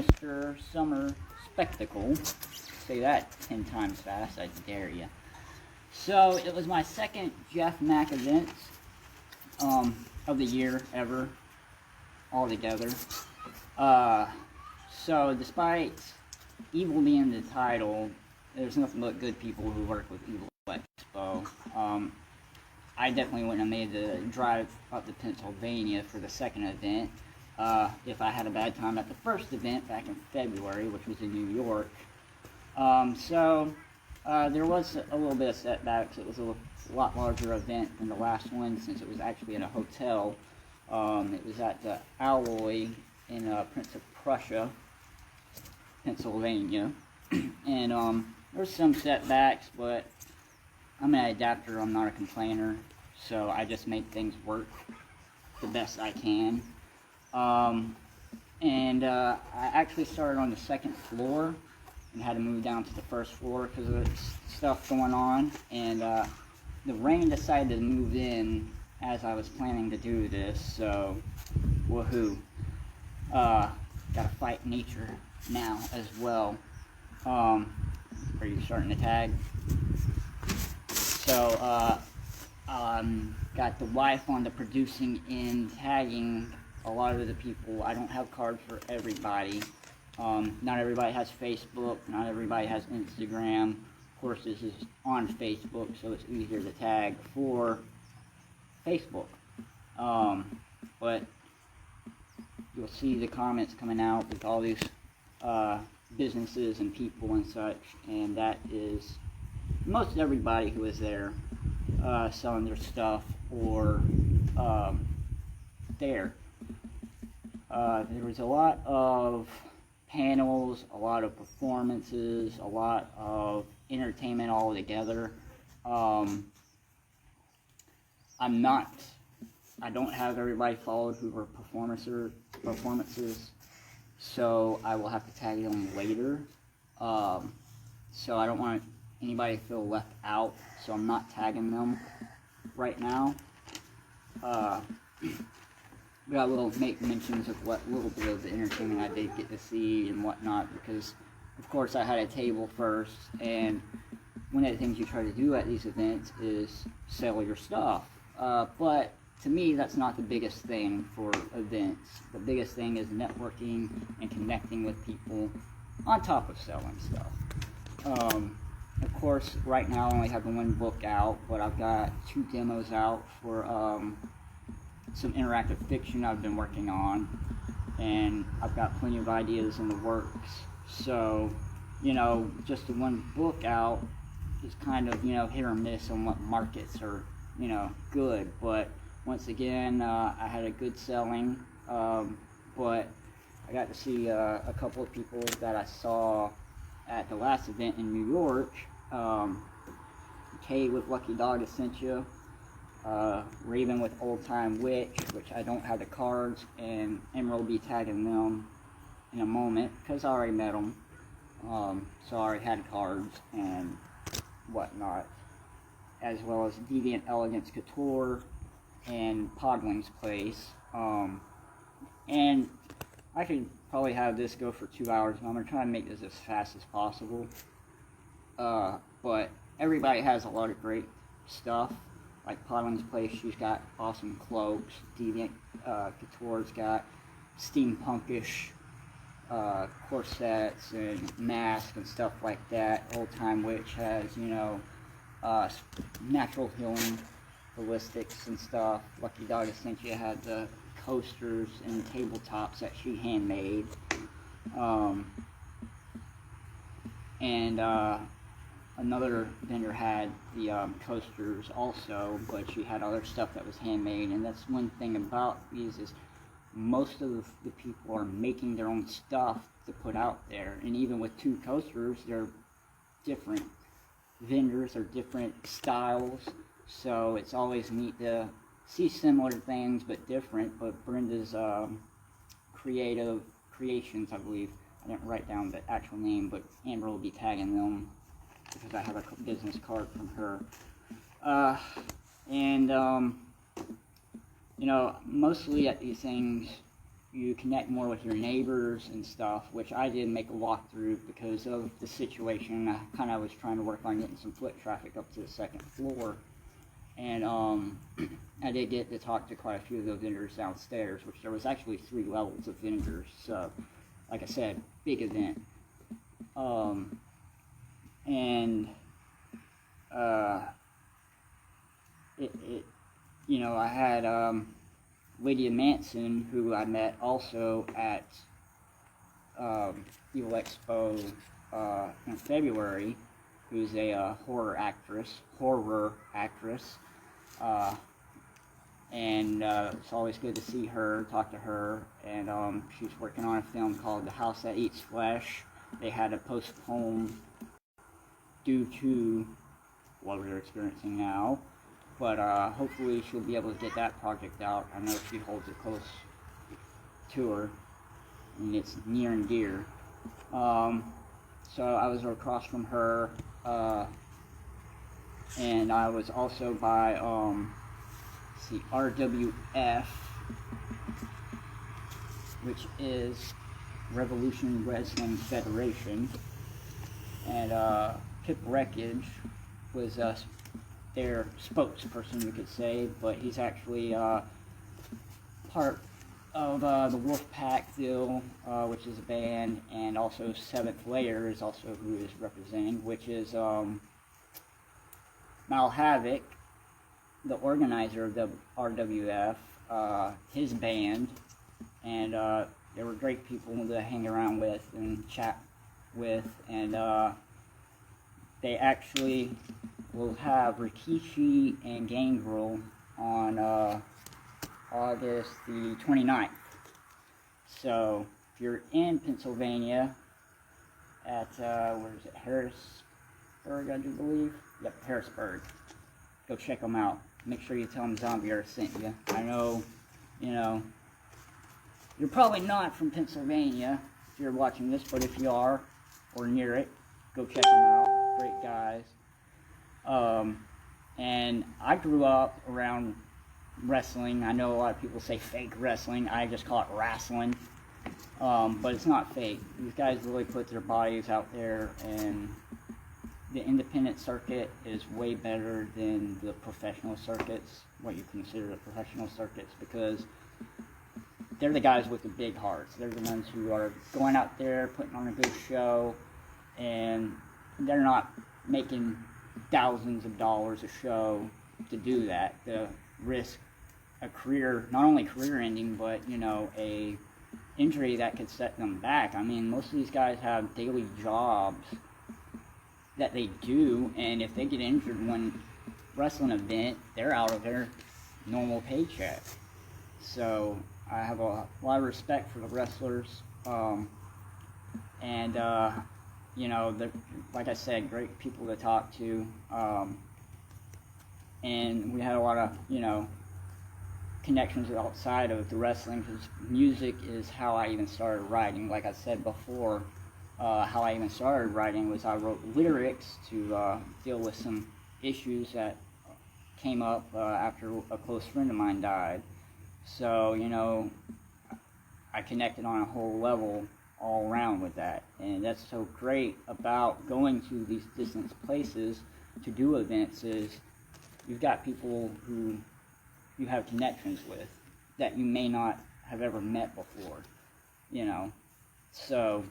Sinister Summer Spectacle. Say that 10 times fast, I dare you. So it was my second Jeff Mack event of the year ever, altogether. So despite evil being the title, there's nothing but good people who work with Evil Expo. I definitely wouldn't have made the drive up to Pennsylvania for the second event if I had a bad time at the first event back in February, which was in New York. There was a little bit of setbacks. It was a lot larger event than the last one since it was actually in a hotel. It was at the Alloy in Prince of Prussia, Pennsylvania. And there were some setbacks, but I'm an adapter, I'm not a complainer, so I just make things work the best I can. I actually started on the second floor and had to move down to the first floor because of stuff going on, and the rain decided to move in as I was planning to do this, so woohoo. Gotta fight nature now as well. Are you starting to tag? So, got the wife on the producing end, tagging a lot of the people. I don't have cards for everybody. Not everybody has Facebook, not everybody has Instagram. Of course, this is on Facebook, so it's easier to tag for Facebook. But you'll see the comments coming out with all these businesses and people and such, and that is most everybody who is there selling their stuff or there. There was a lot of panels, a lot of performances, a lot of entertainment all together. I don't have everybody followed who were performances, so I will have to tag them later. So I don't want anybody to feel left out, so I'm not tagging them right now. We got little make mentions of what little bit of the entertainment I did get to see and whatnot, because of course I had a table first, and one of the things you try to do at these events is sell your stuff. But to me, that's not the biggest thing for events. The biggest thing is networking and connecting with people on top of selling stuff. Of course, right now I only have the one book out, but I've got 2 demos out for some interactive fiction I've been working on, and I've got plenty of ideas in the works. So, just the one book out is kind of, hit or miss on what markets are, good. But once again, I had a good selling, but I got to see a couple of people that I saw at the last event in New York. Kay with Lucky Dog Essentia, Raven with Old Time Witch, which I don't have the cards, and Emerald will be tagging them in a moment because I already met them, so I already had cards and whatnot, as well as Deviant Elegance Couture and Podling's Place. And I could probably have this go for 2 hours, and I'm going to try and make this as fast as possible. But everybody has a lot of great stuff. Like Podling's Place, she's got awesome cloaks. Deviant Couture's got steampunkish corsets and masks and stuff like that. Old Time Witch has, natural healing, ballistics and stuff. Lucky Dog Essentia had the coasters and tabletops that she handmade. Another vendor had the coasters also, but she had other stuff that was handmade. And that's one thing about these is most of the people are making their own stuff to put out there. And even with 2 coasters, they're different vendors or different styles. So it's always neat to see similar things but different. But Brenda's Creative Creations, I believe, I didn't write down the actual name, but Amber will be tagging them because I have a business card from her. Mostly at these things, you connect more with your neighbors and stuff, which I did make a walkthrough because of the situation. I kind of was trying to work on getting some foot traffic up to the second floor. And I did get to talk to quite a few of the vendors downstairs, which there was actually 3 levels of vendors. So, like I said, big event. You know, I had Lydia Manson, who I met also at Evil Expo in February, who's a horror actress, and it's always good to see her, talk to her, and she's working on a film called The House That Eats Flesh. They had to postpone due to what we're experiencing now, but hopefully she'll be able to get that project out. I know she holds it close to her, and it's near and dear. So I was across from her, and I was also by RWF, which is Revolution Wrestling Federation, and Pip Wreckage was their spokesperson, you could say, but he's actually part of the Wolfpackville, which is a band, and also Seventh Layer is also who is representing, which is Mal Havoc, the organizer of the RWF, his band, and they were great people to hang around with and chat with, and they actually will have Rikishi and Gangrel on August the 29th. So if you're in Pennsylvania at where is it, Harrisburg, I do believe. Yep, Harrisburg. Go check them out. Make sure you tell them Zombie Earth sent you. I know, you know, you're probably not from Pennsylvania if you're watching this, but if you are or near it, go check them out. Great guys. And I grew up around wrestling. I know a lot of people say fake wrestling. I just call it wrestling. But it's not fake. These guys really put their bodies out there, and the independent circuit is way better than the professional circuits, what you consider the professional circuits, because they're the guys with the big hearts. They're the ones who are going out there, putting on a good show, and they're not making thousands of dollars a show to do that, to risk a career, not only career ending, but, you know, a injury that could set them back. I mean, most of these guys have daily jobs that they do, and if they get injured in one wrestling event, they're out of their normal paycheck. So I have a lot of respect for the wrestlers, and you know, like I said, great people to talk to, and we had a lot of, you know, connections outside of the wrestling, because music is how I even started writing. Like I said before, how I even started writing was I wrote lyrics to deal with some issues that came up after a close friend of mine died. So, you know, I connected on a whole level all around with that, and that's so great about going to these distant places to do events, is you've got people who you have connections with that you may not have ever met before, you know. So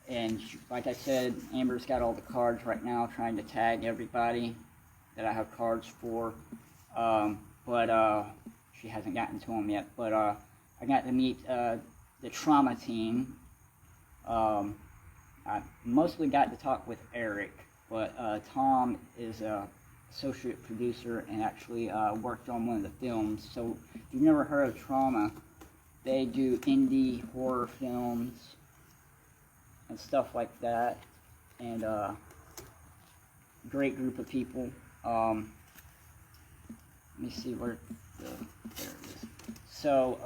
and like I said, Amber's got all the cards right now, trying to tag everybody that I have cards for, but she hasn't gotten to them yet. But I got to meet the Trauma team. I mostly got to talk with Eric, but Tom is a associate producer and actually worked on one of the films. So if you've never heard of Trauma, they do indie horror films and stuff like that, and great group of people. Let me see where there it is. So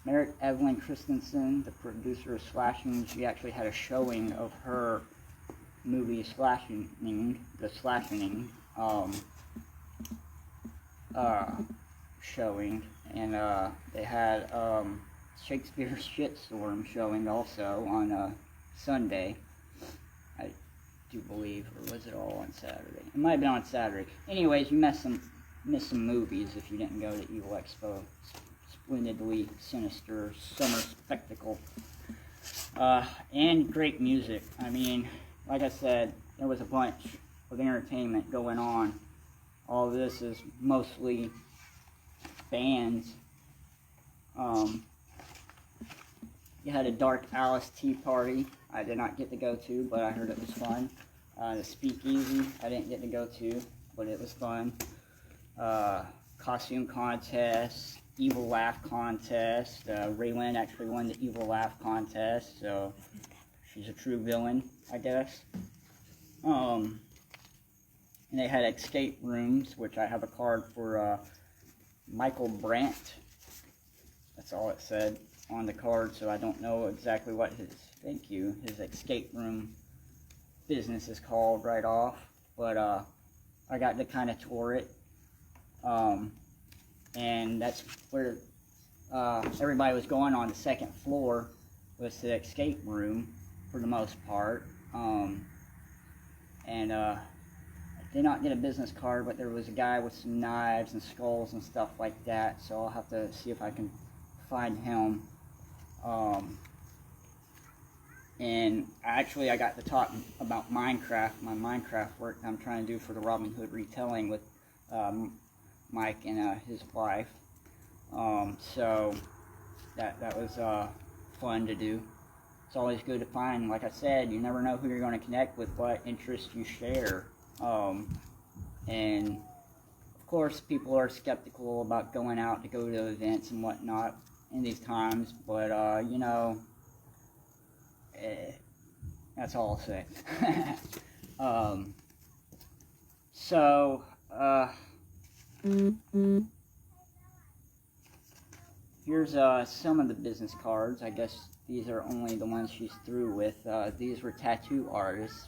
Merritt Evelyn Christensen, the producer of Slashing, she actually had a showing of her movie Slashing, The Slashing, um, showing, and they had Shakespeare's Shitstorm showing also on Sunday, I do believe, or was it all on Saturday? It might have been on Saturday. Anyways, you missed some movies if you didn't go to Evil Expo. Splendidly, Sinister, Summer Spectacle, and great music. I mean, like I said, there was a bunch of entertainment going on. All this is mostly bands. You had a Dark Alice Tea Party. I did not get to go to, but I heard it was fun. The Speakeasy, I didn't get to go to, but it was fun. Costume contest, Evil Laugh contest. Raylan actually won the Evil Laugh contest, so she's a true villain, I guess. And they had escape rooms, which I have a card for Michael Brandt. That's all it said on the card, so I don't know exactly what his escape room business is called right off, but I got to kind of tour it, and that's where everybody was going on the second floor was the escape room for the most part, and I did not get a business card, but there was a guy with some knives and skulls and stuff like that, so I'll have to see if I can find him. And actually I got to talk about Minecraft, my Minecraft work I'm trying to do for the Robin Hood retelling with Mike and his wife. So that was fun to do. It's always good to find, like I said, you never know who you're going to connect with, what interests you share. And of course people are skeptical about going out to go to events and whatnot in these times, but you know, that's all I'll say. Here's some of the business cards. I guess these are only the ones she's through with. These were tattoo artists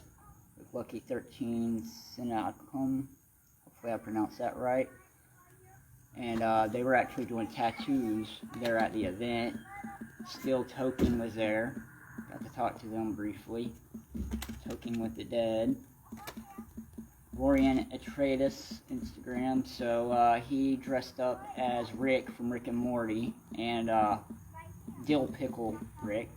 with Lucky 13 Sinacum. Hopefully I pronounced that right. And they were actually doing tattoos there at the event. Steel Token was there. Got to talk to them briefly. Token with the Dead. Lorian Atreides Instagram. So he dressed up as Rick from Rick and Morty, and Dill Pickle Rick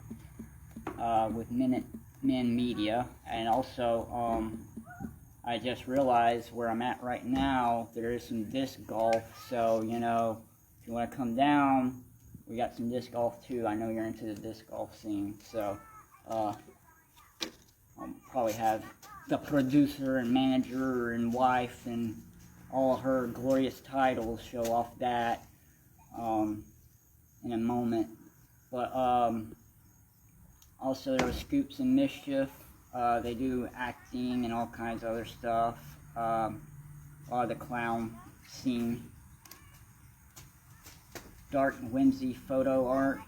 with Minutemen Media. And also I just realized where I'm at right now, there is some disc golf, so, you know, if you want to come down, we got some disc golf too. I know you're into the disc golf scene, so I'll probably have the producer and manager and wife and all her glorious titles show off that in a moment. But also there was Scoops and Mischief. They do acting and all kinds of other stuff. A lot of the clown scene. Dark Whimsy photo art.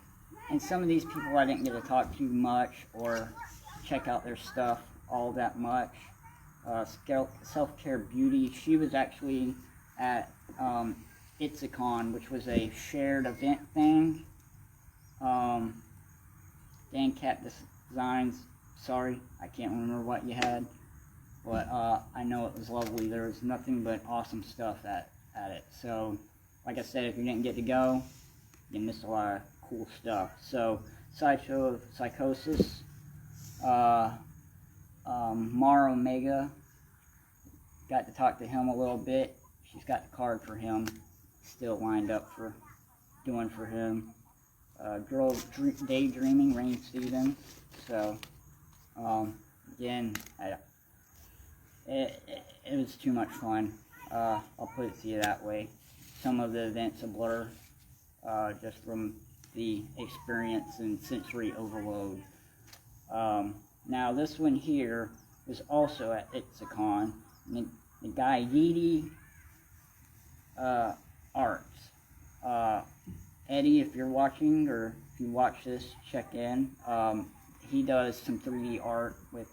And some of these people I didn't get to talk to much or check out their stuff all that much. Self-Care Beauty. She was actually at Itzicon, which was a shared event thing. Dan Cat Designs. Sorry, I can't remember what you had, but I know it was lovely. There was nothing but awesome stuff at it. So, like I said, if you didn't get to go, you missed a lot of cool stuff. So, Sideshow of Psychosis, Mar Omega, got to talk to him a little bit. She's got the card for him, still lined up for doing for him. Girl Daydreaming, Rain Stevens. So, again, it was too much fun. I'll put it to you that way. Some of the events a blur, just from the experience and sensory overload. Now this one here was also at Itzicon. The guy Yeedy Arts. Eddie, if you're watching or if you watch this, check in. He does some 3D art with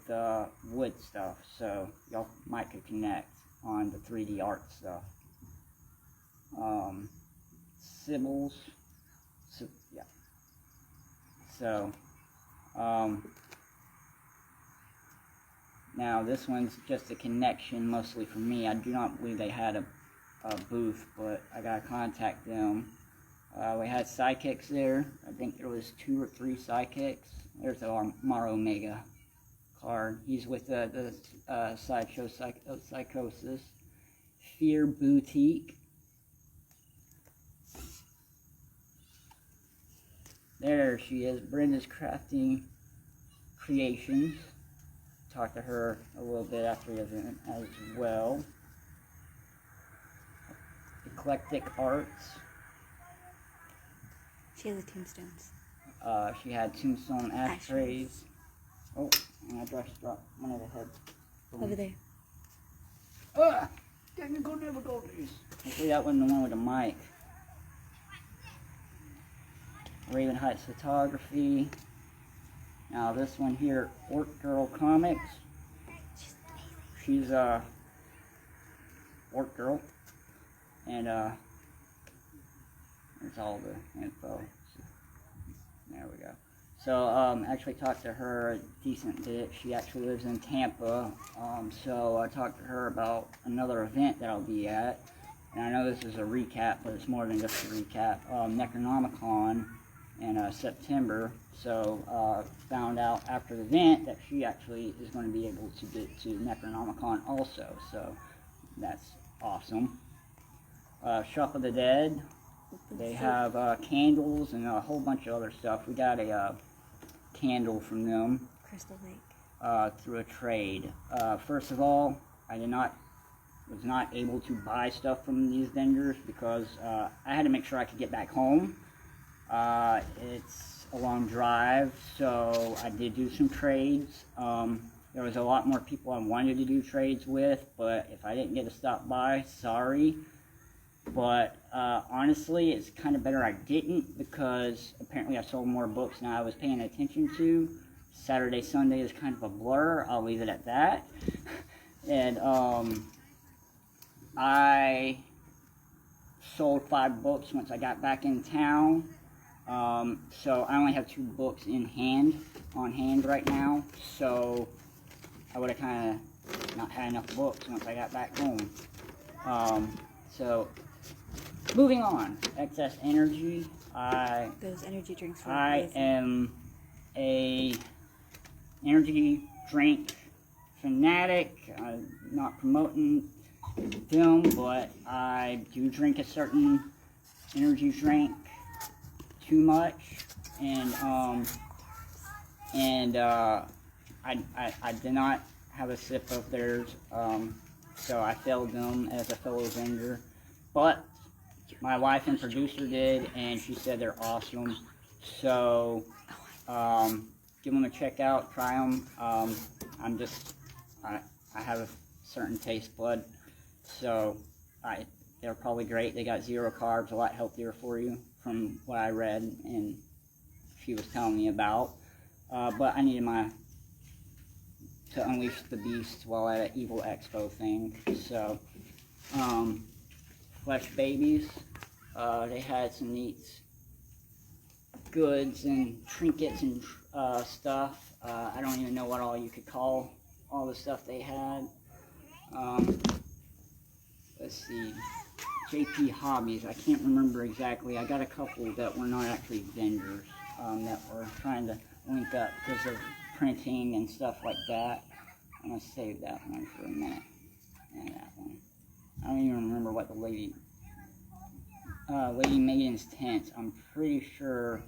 wood stuff, so y'all might could connect. on the 3D art stuff. Sibbles, yeah. So, now this one's just a connection mostly for me. I do not believe they had a booth, but I gotta contact them. We had sidekicks there. I think there was 2 or 3 sidekicks. There's our Mar Omega card. He's with the Sideshow Psychosis. Fear Boutique. There she is, Brenda's Crafting Creations. Talked to her a little bit after the event as well. Eclectic Arts. She has the tombstones. She had tombstone ashtrays. Oh, and I just dropped one of the heads. Over there. Technical difficulties. Hopefully that wasn't the one with the mic. Raven Heights Photography. Now this one here, Orc Girl Comics. She's a Orc Girl. And there's all the info. There we go. So actually talked to her a decent bit. She actually lives in Tampa. So I talked to her about another event that I'll be at. And I know this is a recap, but it's more than just a recap. Necronomicon in September. So found out after the event that she actually is going to be able to get to Necronomicon also. So that's awesome. Shop of the Dead. They have candles and a whole bunch of other stuff. We got a candle from them. Crystal Lake. Through a trade. First of all, I was not able to buy stuff from these vendors because I had to make sure I could get back home. It's a long drive, so I did do some trades. There was a lot more people I wanted to do trades with, but if I didn't get to stop by, sorry. But honestly, it's kind of better I didn't, because apparently I sold more books than I was paying attention to. Saturday, Sunday is kind of a blur. I'll leave it at that. And I sold 5 books once I got back in town. So I only have 2 books on hand right now. So I would have kind of not had enough books once I got back home. So moving on, Excess Energy. Those energy drinks. I am a energy drink fanatic. I'm not promoting them, but I do drink a certain energy drink too much, and I did not have a sip of theirs, so I failed them as a fellow vendor. But my wife and producer did, and she said they're awesome. So give them a check out, try them. I have a certain taste bud, so they're probably great. They got 0 carbs, a lot healthier for you from what I read and she was telling me about. But I needed to unleash the beast while at an Evil Expo thing. So Flesh Babies, they had some neat goods and trinkets and stuff. I don't even know what all you could call all the stuff they had. Let's see, JP Hobbies, I can't remember exactly. I got a couple that were not actually vendors that were trying to link up because of printing and stuff like that. I'm going to save that one for a minute. And that one. I don't even remember what the Lady Maiden's Tent. I'm pretty sure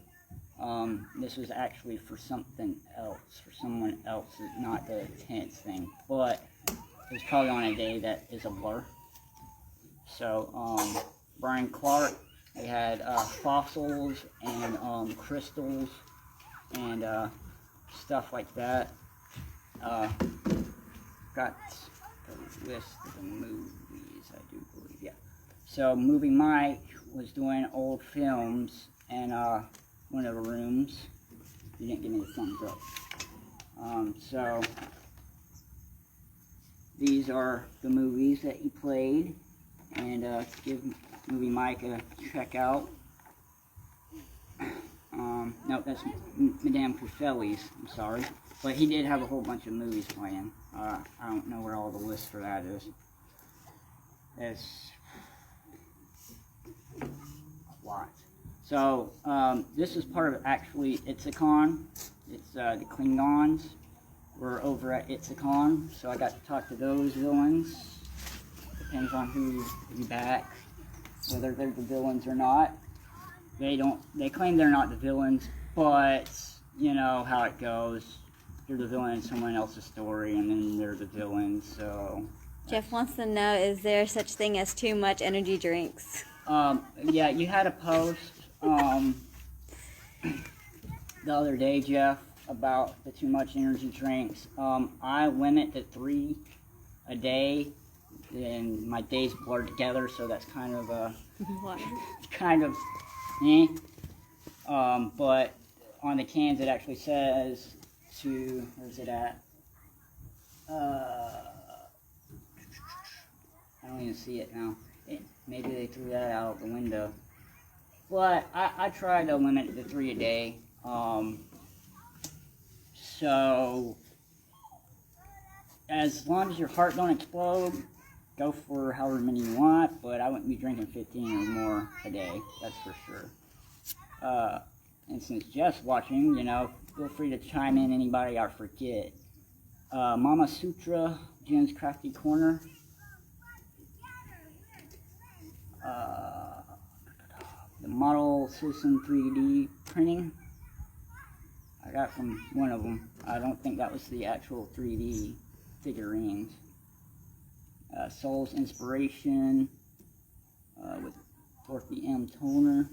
this was actually for something else, for someone else, not the tents thing. But it was probably on a day that is a blur. So, Brian Clark, they had fossils and crystals and stuff like that. Got the list of the movies, I do believe, yeah. So, Movie Mike was doing old films in one of the rooms. You didn't give me the thumbs up. So, these are the movies that he played, and give movie Mike a check out. No, that's Madame Cufelli's, I'm sorry. But he did have a whole bunch of movies playing. I don't know where all the list for that is. It's a lot. So, this is part of actually Itzicon. It's the Klingons were over at Itzicon, so I got to talk to those villains. Depends on who you back, whether they're the villains or not. They claim they're not the villains, but you know how it goes. You're the villain in someone else's story, and then they're the villain, so... Jeff wants to know, is there such thing as too much energy drinks? Yeah, you had a post, the other day, Jeff, about the too much energy drinks. I limit to 3 a day, and my days blur together, so that's kind of but on the cans it actually says to, where's it at? I don't even see it now. Maybe they threw that out the window. But I try to limit it to 3 a day. So as long as your heart don't explode, go for however many you want, but I wouldn't be drinking 15 or more a day, that's for sure. And since Jeff's watching, you know, feel free to chime in, anybody I forget. Mama Sutra, Jen's Crafty Corner. The Model Citizen 3D printing. I got from one of them. I don't think that was the actual 3D figurines. Soul's Inspiration with Dorothy M. Toner.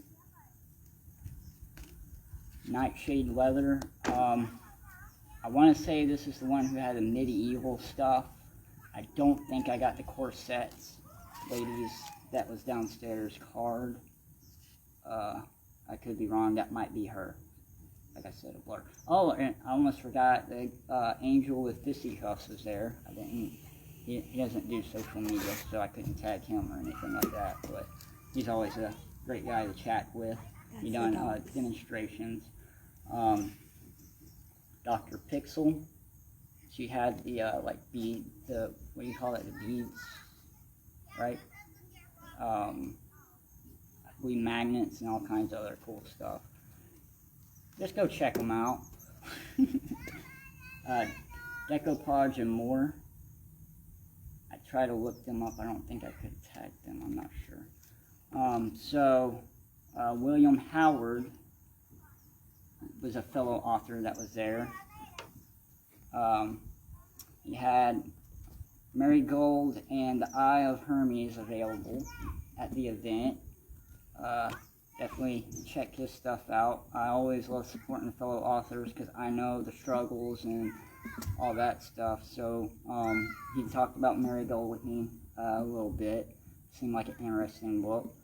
Nightshade Leather. I want to say this is the one who had the medieval stuff. I don't think I got the corsets. Ladies, that was downstairs card. I could be wrong. That might be her. Like I said, a blur. Oh, and I almost forgot the Angel with Fisticuffs was there. I didn't. He doesn't do social media, so I couldn't tag him or anything like that. But he's always a great guy to chat with. He done demonstrations. Dr. Pixel. She had the like bead, the what do you call it? The beads, right? Magnets and all kinds of other cool stuff. Just go check them out. Decoupage and more. I try to look them up. I don't think I could tag them. I'm not sure. William Howard was a fellow author that was there. He had Marigold and the Eye of Hermes available at the event. Definitely check his stuff out. I always love supporting fellow authors because I know the struggles and all that stuff. So he talked about Marigold with me a little bit. Seemed like an interesting book.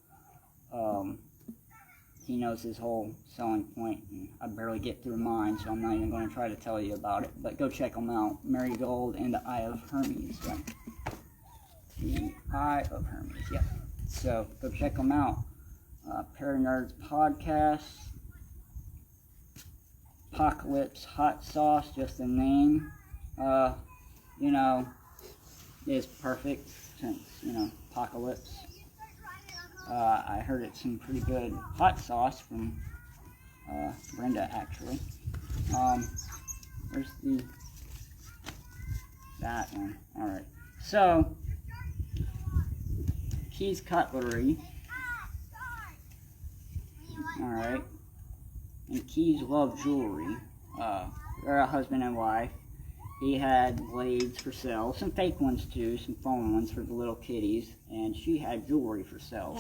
He knows his whole selling point, and I barely get through mine, so I'm not even going to try to tell you about it. But go check them out. Marigold and the Eye of Hermes. Right? The Eye of Hermes, yeah. So go check them out. Paranerds Podcast. Apocalypse Hot Sauce, just the name. You know, is perfect since, you know, Apocalypse. I heard it's some pretty good hot sauce from Brenda, actually. Where's that one? Alright. So, Keys Cutlery. Alright. And Keys Love Jewelry. They're a husband and wife. He had blades for sale, some fake ones too, some foam ones for the little kitties, and she had jewelry for sale.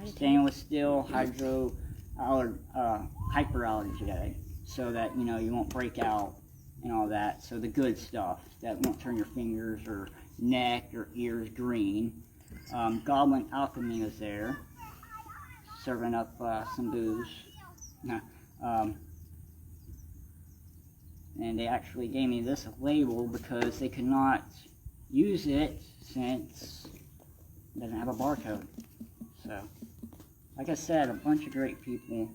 Stainless steel, hyperallergenic, so that, you know, you won't break out and all that. So the good stuff that won't turn your fingers or neck or ears green. Goblin Alchemy is there, serving up some booze. And they actually gave me this label because they could not use it since it doesn't have a barcode. So, like I said, a bunch of great people.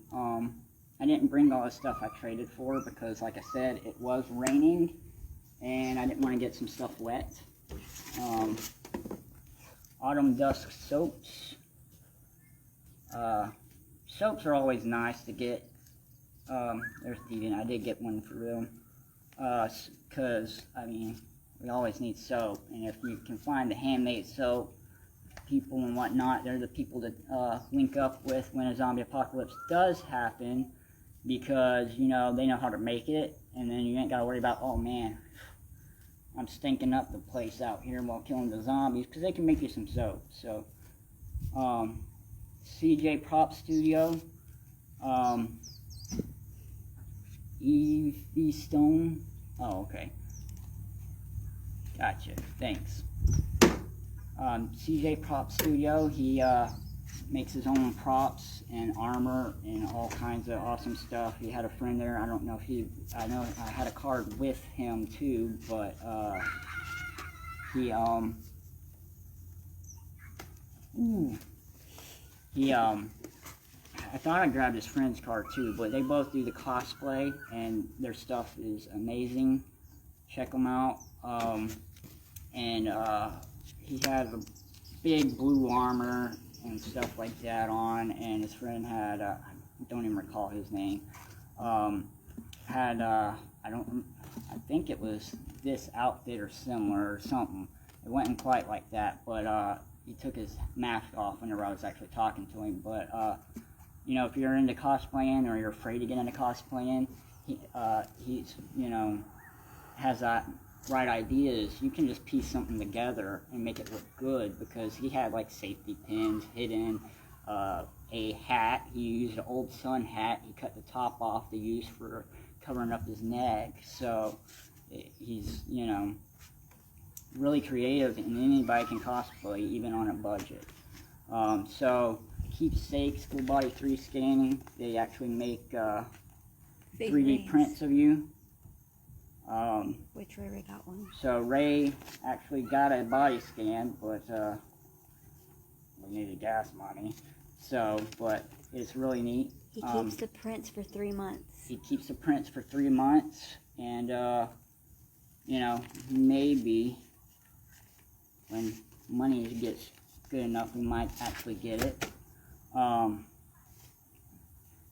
I didn't bring all the stuff I traded for because, like I said, it was raining and I didn't want to get some stuff wet. Autumn Dusk soaps. Soaps are always nice to get. There's Steven. I did get one for them. Because, I mean, we always need soap. And if you can find the handmade soap, people and whatnot, they're the people to link up with when a zombie apocalypse does happen. Because, you know, they know how to make it. And then you ain't got to worry about, oh man, I'm stinking up the place out here while killing the zombies. Because they can make you some soap. So, CJ Prop Studio. Evie Stone. Oh, okay. Gotcha. Thanks. CJ Prop Studio. He makes his own props and armor and all kinds of awesome stuff. He had a friend there. I don't know if he. I know I had a card with him too, but he I thought I grabbed his friend's card too, but they both do the cosplay, and their stuff is amazing. Check them out. He has a big blue armor and stuff like that on, and his friend had, I don't even recall his name, I think it was this outfit or similar or something. It wasn't quite like that, but he took his mask off whenever I was actually talking to him, but you know, if you're into cosplaying or you're afraid to get into cosplaying, he's, you know, has that right ideas. You can just piece something together and make it look good, because he had like safety pins hidden, a hat. He used an old sun hat. He cut the top off to use for covering up his neck. So he's, you know, really creative, and anybody can cosplay even on a budget. So Keepsake Full Body 3 Scanning, they actually make 3D prints of you. Which Ray got one. So Ray actually got a body scan, but we needed gas money. So, but it's really neat. He keeps the prints for 3 months. He keeps the prints for 3 months, and you know, maybe when money gets good enough, we might actually get it.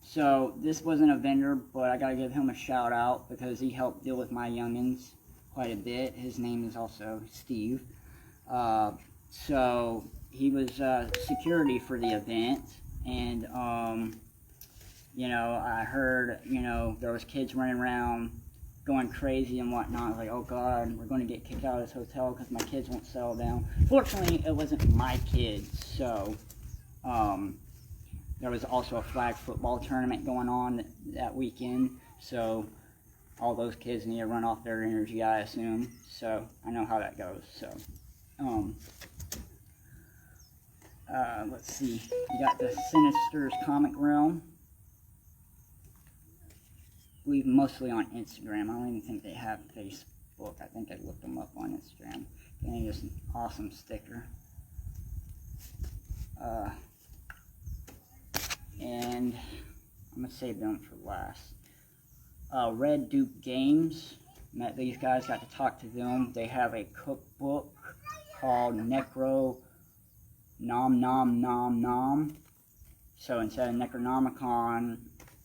So this wasn't a vendor, but I gotta give him a shout out because he helped deal with my youngins quite a bit. His name is also Steve. So he was security for the event, and you know, I heard, you know, there was kids running around going crazy and whatnot. I was like, oh God, we're going to get kicked out of this hotel because my kids won't settle down. Fortunately, it wasn't my kids, so there was also a flag football tournament going on that weekend, so all those kids need to run off their energy, I assume. So I know how that goes. So let's see, you got the Sinister's Comic Realm. I believe mostly on Instagram. I don't even think they have Facebook. I think I looked them up on Instagram. And just an awesome sticker. And I'm gonna save them for last. Red Duke Games. Met these guys, got to talk to them. They have a cookbook called Necro Nom Nom Nom Nom. So instead of Necronomicon,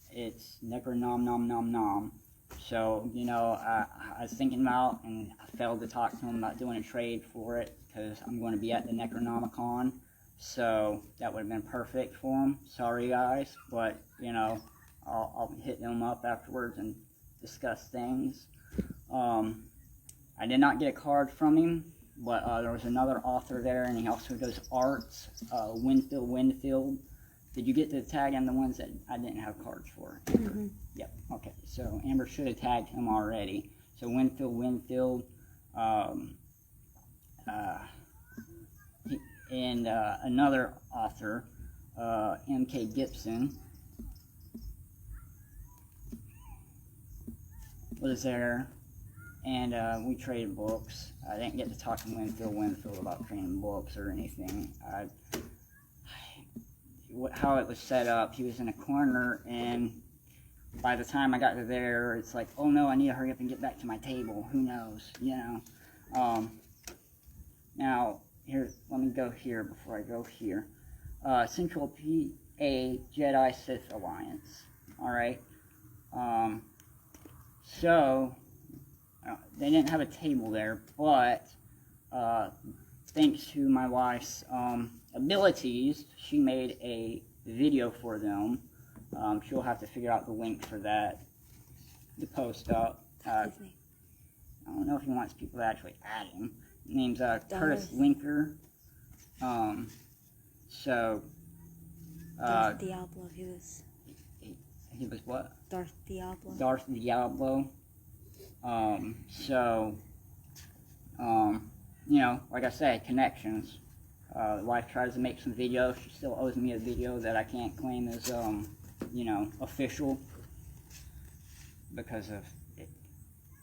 it's Necronom Nom Nom Nom. So, you know, I was thinking about, and I failed to talk to him about doing a trade for it because I'm going to be at the Necronomicon. So that would have been perfect for him. Sorry guys, but you know, I'll hit them up afterwards and discuss things. I did not get a card from him, but there was another author there, and he also does arts. Winfield. Did you get to tag in the ones that I didn't have cards for? Mm-hmm. Yep. Okay. So Amber should have tagged him already. So Winfield. And another author, M.K. Gibson, was there, and we traded books. I didn't get to talk to Winfield about trading books or anything. How it was set up, he was in a corner, and by the time I got to there, it's like, oh no, I need to hurry up and get back to my table. Who knows, you know? Now, here, let me go here before I go here. Central PA Jedi Sith Alliance. Alright? So, they didn't have a table there, but thanks to my wife's abilities, she made a video for them. She'll have to figure out the link for that to post up. I don't know if he wants people to actually add him. His name's Curtis Linker. Darth Diablo, he was what? Darth Diablo. Darth Diablo. You know, like I said, connections. The wife tries to make some videos. She still owes me a video that I can't claim as, you know, official because of it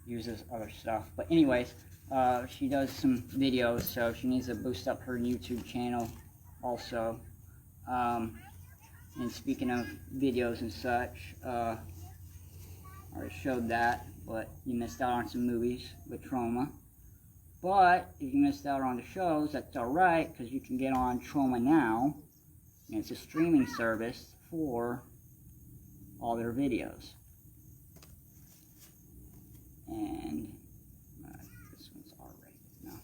uses other stuff. But anyways, she does some videos, so she needs to boost up her YouTube channel also. And speaking of videos and such, I already showed that, but you missed out on some movies with Trauma. But if you missed out on the shows, that's alright, because you can get on Trauma Now, and it's a streaming service for all their videos. And this one's R-rated. No.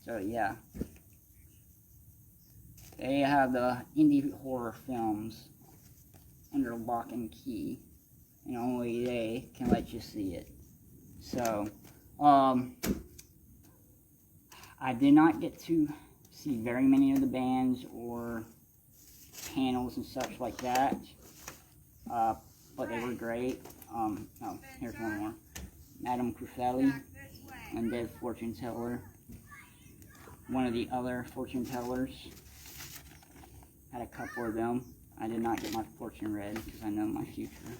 So yeah, they have the indie horror films under lock and key, and only they can let you see it. So, I did not get to see very many of the bands or panels and such like that, but they were great. Oh, here's one more. Madame Crufelli, Undead Fortune Teller, one of the other fortune tellers. Had a couple of them. I did not get my fortune read because I know my future.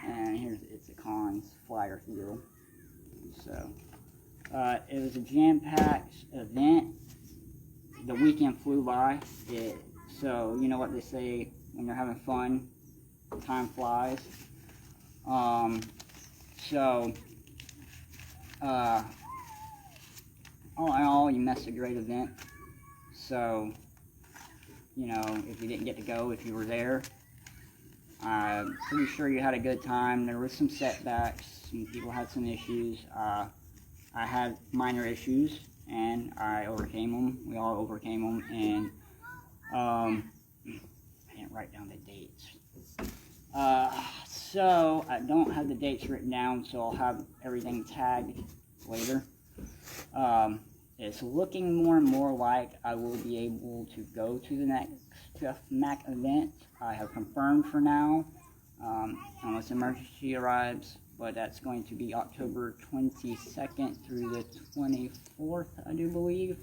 And here's it's a Cons flyer deal. So it was a jam-packed event. The weekend flew by. So you know what they say when you're having fun, time flies. All in all, you missed a great event. So you know, if you didn't get to go, if you were there, I'm pretty sure you had a good time. There were some setbacks. Some people had some issues. I had minor issues, and I overcame them. We all overcame them, and I didn't write down the dates. So I don't have the dates written down, so I'll have everything tagged later. It's looking more and more like I will be able to go to the next Jeff Mac event. I have confirmed for now, unless emergency arrives, but that's going to be October 22nd through the 24th, I do believe.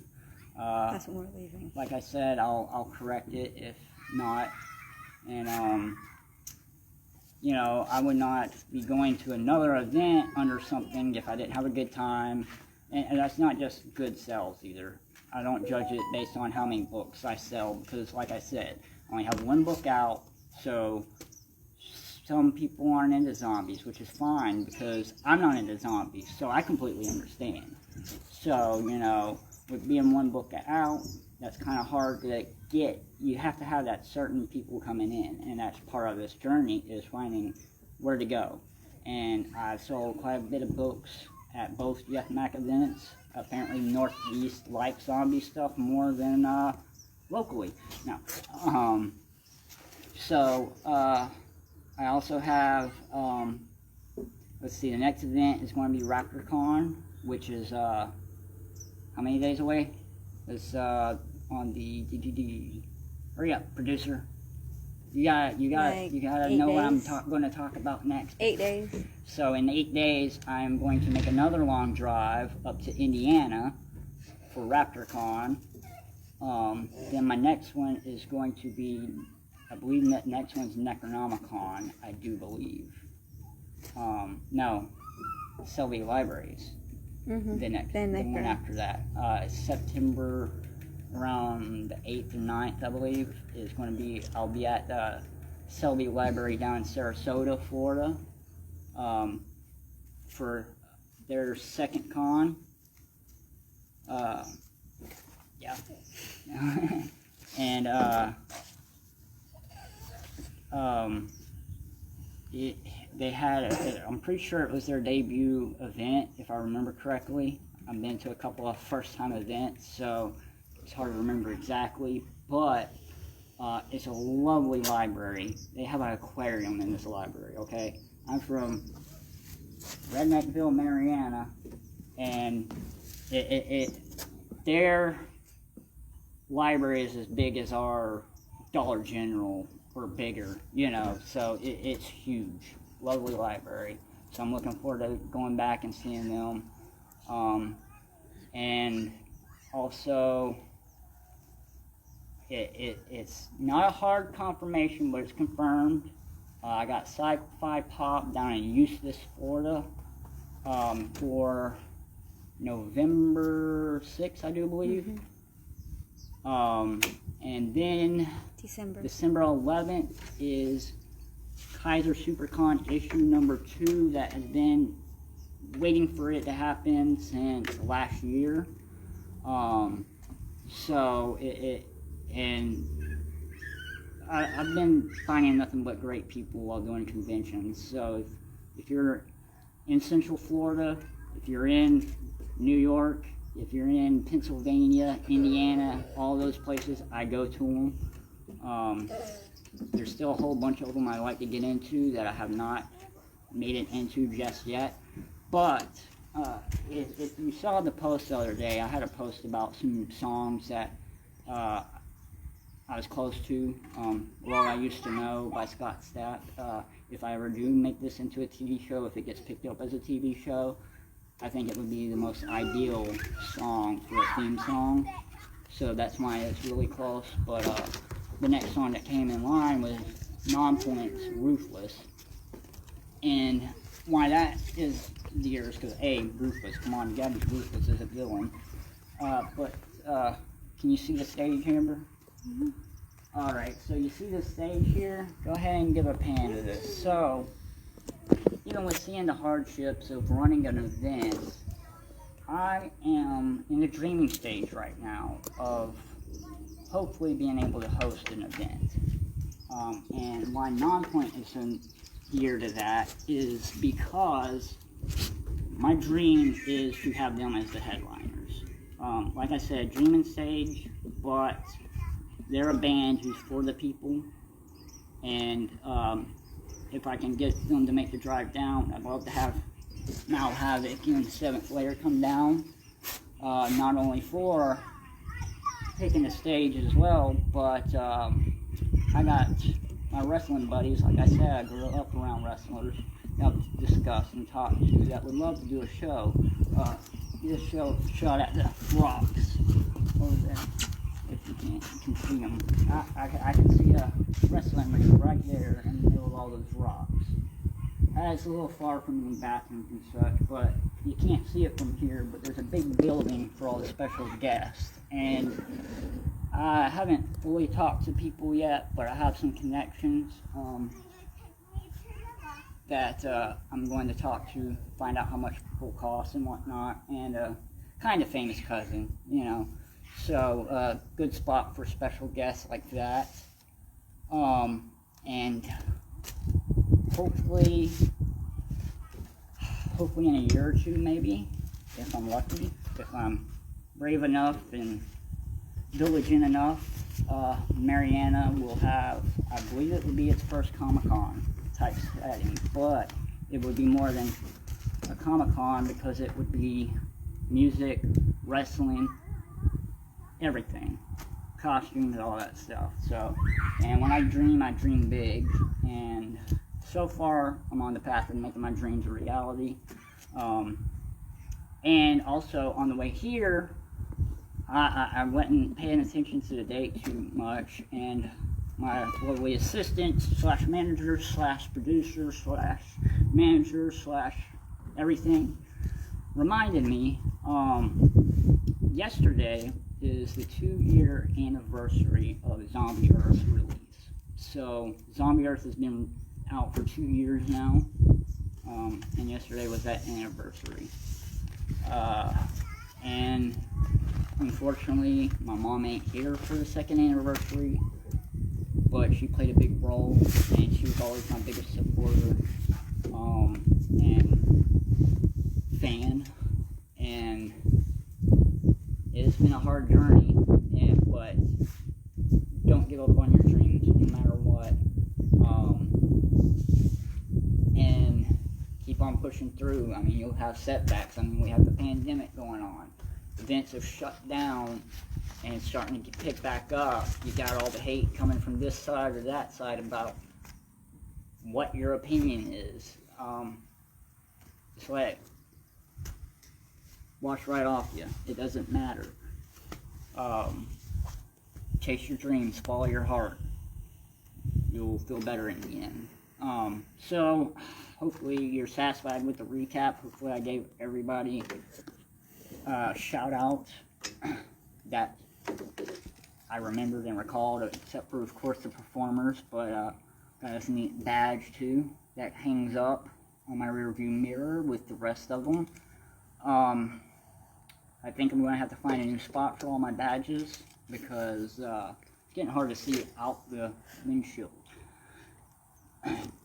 That's when we're leaving. Like I said, I'll correct it if not. And, you know, I would not be going to another event under something if I didn't have a good time. And that's not just good sales either. I don't judge it based on how many books I sell because, like I said, I only have one book out, so some people aren't into zombies, which is fine because I'm not into zombies, so I completely understand. So, you know, with being one book out, that's kind of hard to get. You have to have that certain people coming in, and that's part of this journey is finding where to go. And I sold quite a bit of books at both Jeff Mac events. Apparently Northeast likes zombie stuff more than locally. Now, I also have, let's see, the next event is going to be RaptorCon, which is, how many days away? It's on the, hurry up, producer. You gotta know what I'm going to talk about next. 8 days. So in 8 days, I'm going to make another long drive up to Indiana for RaptorCon. Then my next one is going to be, I believe that next one's Necronomicon, I do believe. No, Selby Libraries. Mm-hmm. The one after that. September around the 8th or 9th, I believe, is going to be, I'll be at the Selby Library down in Sarasota, Florida, for their second con. Yeah. And, they had, I'm pretty sure it was their debut event, if I remember correctly. I've been to a couple of first-time events, so it's hard to remember exactly, but it's a lovely library. They have an aquarium in this library, okay? I'm from Redneckville, Mariana, and their library is as big as our Dollar General or bigger, you know, so it's huge. Lovely library. So I'm looking forward to going back and seeing them. And also, it's not a hard confirmation, but it's confirmed. I got Sci-Fi Pop down in Eustis, Florida, for November 6th, I do believe. And then December 11th is Kaiser SuperCon issue number 2 that has been waiting for it to happen since last year. So and I've been finding nothing but great people while doing conventions. So if you're in Central Florida, if you're in New York, if you're in Pennsylvania, Indiana, all those places, I go to them. There's still a whole bunch of them I like to get into that I have not made it into just yet. But if you saw the post the other day, I had a post about some songs that I was close to. Well, I Used to Know by Scott Stapp. If I ever do make this into a TV show, if it gets picked up as a TV show, I think it would be the most ideal song for a theme song. So that's why it's really close. But the next song that came in line was Nonpoint's Ruthless. And why that is dear is because Ruthless. Come on, you gotta be ruthless as a villain. But can you see the stage, Amber? Mm-hmm. Alright, so you see the stage here? Go ahead and give a pan to this. So, even with seeing the hardships of running an event, I am in the dreaming stage right now of hopefully being able to host an event. And why Nonpoint is so dear to that is because my dream is to have them as the headliners. Like I said, dreaming stage, but they're a band who's for the people, and if I can get them to make the drive down, I'd love to have Mal Havoc and Seventh Layer come down, not only for taking the stage as well, but I got my wrestling buddies. Like I said, I grew up around wrestlers that I've discussed and talked to that would love to do a show. This show shot at the rocks over there. If you can see them, I can see a wrestling ring right there in the middle of all those rocks. It's a little far from the bathrooms and such, but you can't see it from here. But there's a big building for all the special guests, and I haven't fully talked to people yet, but I have some connections that I'm going to talk to, find out how much people cost and whatnot, and kind of famous cousin, you know. So, good spot for special guests like that. And hopefully in a year or two, maybe, if I'm lucky, if I'm brave enough and diligent enough, Mariana will have, I believe it would be its first Comic-Con type setting, but it would be more than a Comic-Con because it would be music, wrestling, everything, costumes, all that stuff. So, and when I dream big, and so far I'm on the path of making my dreams a reality. And also on the way here, I wasn't paying attention to the date too much, and my lovely assistant slash manager slash producer slash manager slash everything, reminded me, yesterday is the 2-year anniversary of Zombie Earth release. So Zombie Earth has been out for 2 years now, and yesterday was that anniversary. And unfortunately, my mom ain't here for the second anniversary, but she played a big role, and she was always my biggest supporter, and fan, and it's been a hard journey, but don't give up on your dreams, no matter what, and keep on pushing through. I mean, you'll have setbacks. I mean, we have the pandemic going on. Events have shut down and it's starting to pick back up. You got all the hate coming from this side or that side about what your opinion is. Just let it wash right off you. It doesn't matter. Chase your dreams, follow your heart. You'll feel better in the end. So hopefully you're satisfied with the recap. Hopefully I gave everybody shout out that I remembered and recalled, except for, of course, the performers. But got this neat badge too that hangs up on my rear view mirror with the rest of them. I think I'm going to have to find a new spot for all my badges because it's getting hard to see out the windshield.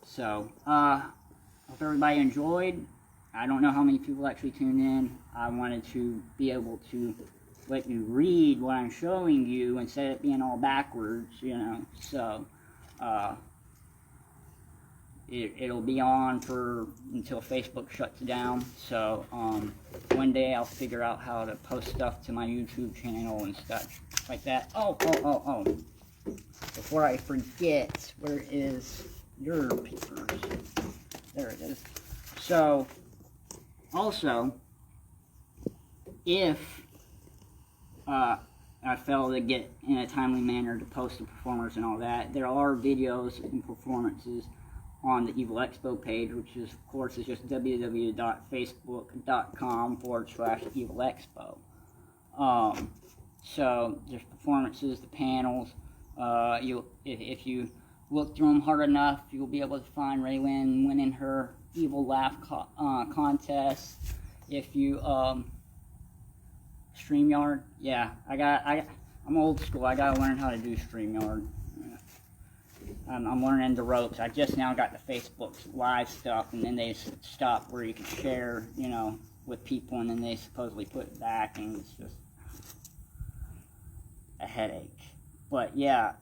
So hope everybody enjoyed. I don't know how many people actually tuned in. I wanted to be able to let you read what I'm showing you instead of it being all backwards, you know. So it'll be on for until Facebook shuts down. So one day I'll figure out how to post stuff to my YouTube channel and stuff like that. Oh. Before I forget, where is your papers? There it is. So also, if I fail to get in a timely manner to post the performers and all that, there are videos and performances on the Evil Expo page, which is, of course, is just www.facebook.com/Evil Expo. So there's performances, the panels. If you look through them hard enough, you'll be able to find Raylynn winning her Evil Laugh contest. If you StreamYard, yeah, I'm old school. I gotta learn how to do StreamYard. I'm learning the ropes. I just now got the Facebook live stuff, and then they stopped where you can share, you know, with people, and then they supposedly put it back, and it's just a headache. But yeah,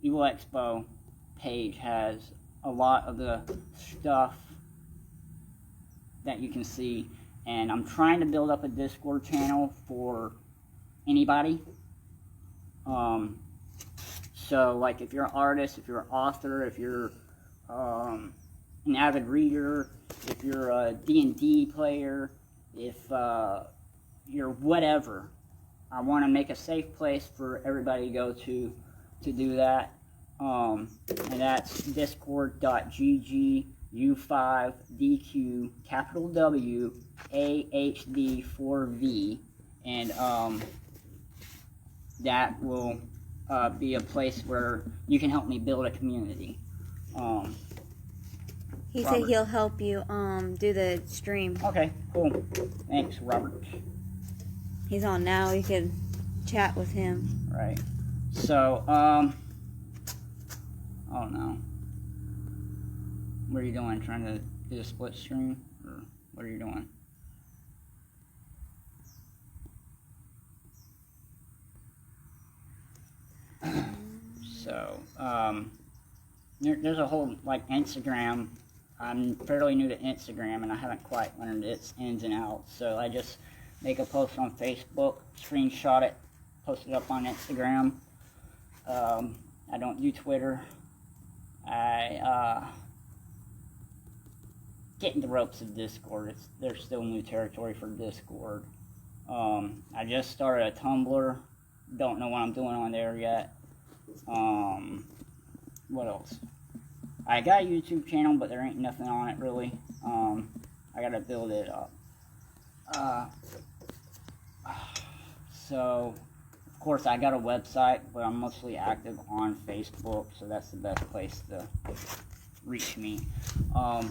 Evil Expo page has a lot of the stuff that you can see, and I'm trying to build up a Discord channel for anybody. So like if you're an artist, if you're an author, if you're an avid reader, if you're a D&D player, if you're whatever, I want to make a safe place for everybody to go to do that. And that's discord.gg/U5DQ WAHD4V, and that will be a place where you can help me build a community. He said he'll help you do the stream. Okay, cool. Thanks, Robert. He's on now. You can chat with him. Right. So, oh no. What are you doing? Trying to do a split screen? Or what are you doing? So, there's a whole, like, Instagram. I'm fairly new to Instagram, and I haven't quite learned its ins and outs. So I just make a post on Facebook, screenshot it, post it up on Instagram. I don't do Twitter. I get in the ropes of Discord. There's still new territory for Discord. I just started a Tumblr. Don't know what I'm doing on there yet. What else? I got a YouTube channel, but there ain't nothing on it really. I gotta build it up. So, of course, I got a website, but I'm mostly active on Facebook, so that's the best place to reach me. I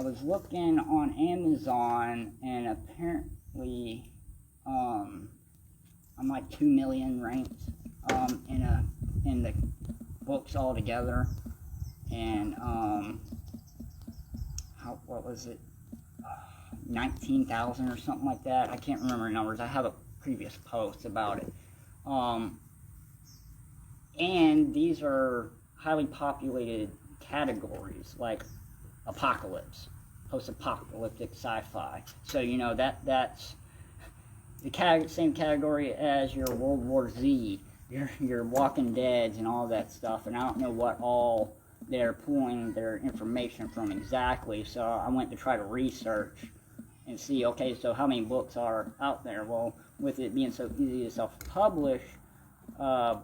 was looking on Amazon, and apparently, I'm like 2 million ranked in the books altogether, and what was it? 19,000 or something like that. I can't remember the numbers. I have a previous post about it. And these are highly populated categories like apocalypse, post-apocalyptic sci-fi. So you know that's the same category as your World War Z, your Walking Deads and all that stuff. And I don't know what all they're pulling their information from exactly. So I went to try to research and see, okay, so how many books are out there? Well, with it being so easy to self-publish, I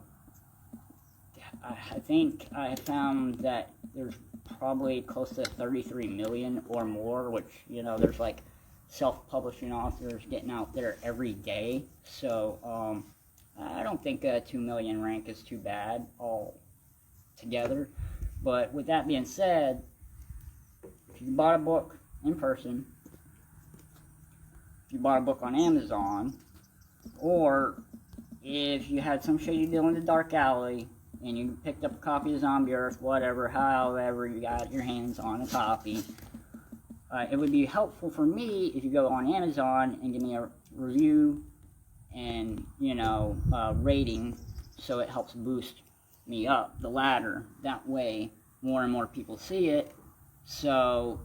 think I found that there's probably close to 33 million or more, which, you know, there's like self-publishing authors getting out there every day. So I don't think a 2 million rank is too bad all together. But with that being said, if you bought a book in person, if you bought a book on Amazon, or if you had some shady deal in the dark alley and you picked up a copy of Zombie Earth, whatever, however you got your hands on a copy, it would be helpful for me if you go on Amazon and give me a review and, you know, rating, so it helps boost me up the ladder. That way more and more people see it, so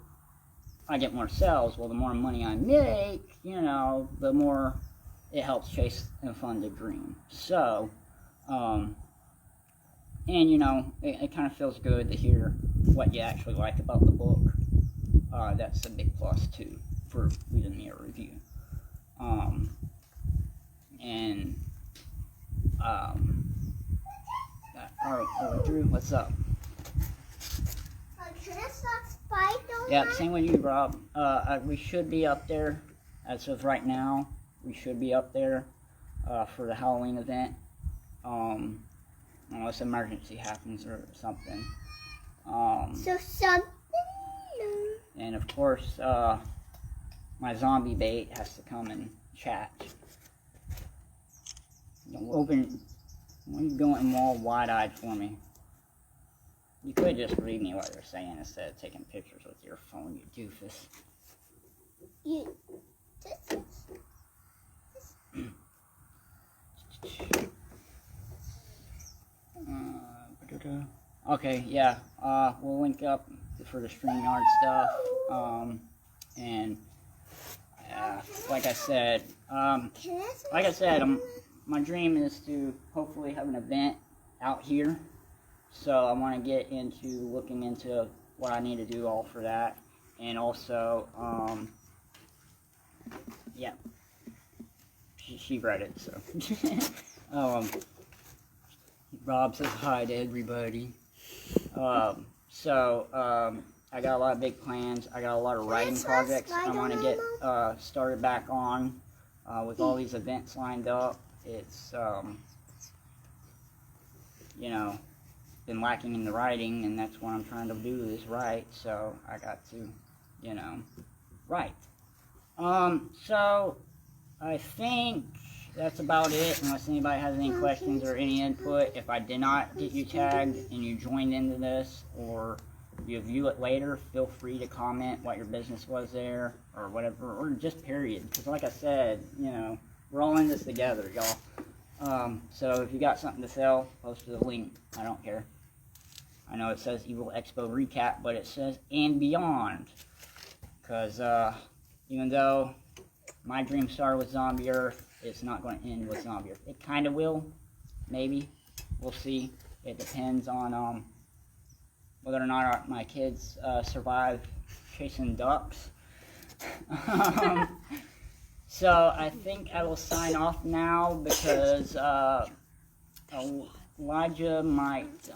I get more sales. Well, the more money I make, you know, the more it helps chase and fund the dream. So and you know, it kind of feels good to hear what you actually like about the book. That's a big plus too for leaving me a review. Drew, what's up? Yeah, same with you, Rob. We should be up there, as of right now. We should be up there for the Halloween event, unless emergency happens or something. And of course, my zombie bait has to come and chat. Why are you going all wide-eyed for me? You could just read me what they're saying instead of taking pictures with your phone, you doofus. Okay, yeah, we'll link up for the StreamYard stuff, and like I said, my dream is to hopefully have an event out here, so I want to get into looking into what I need to do all for that, and also, yeah, she read it, so, Rob says hi to everybody. I got a lot of big plans. I got a lot of writing projects I want to get started back on with all these events lined up. It's, you know, been lacking in the writing, and that's what I'm trying to do is write, so I got to, you know, write. So I think that's about it, unless anybody has any questions or any input. If I did not get you tagged and you joined into this, or you view it later, feel free to comment what your business was there, or whatever, or just period, because like I said, you know, we're all in this together, y'all. So if you got something to sell, post the link. I don't care. I know it says Evil Expo Recap, but it says and beyond, because even though my dream started with Zombie Earth, it's not going to end with Zombie Earth. It kind of will, maybe. We'll see. It depends on whether or not my kids survive chasing ducks. So I think I will sign off now because Elijah might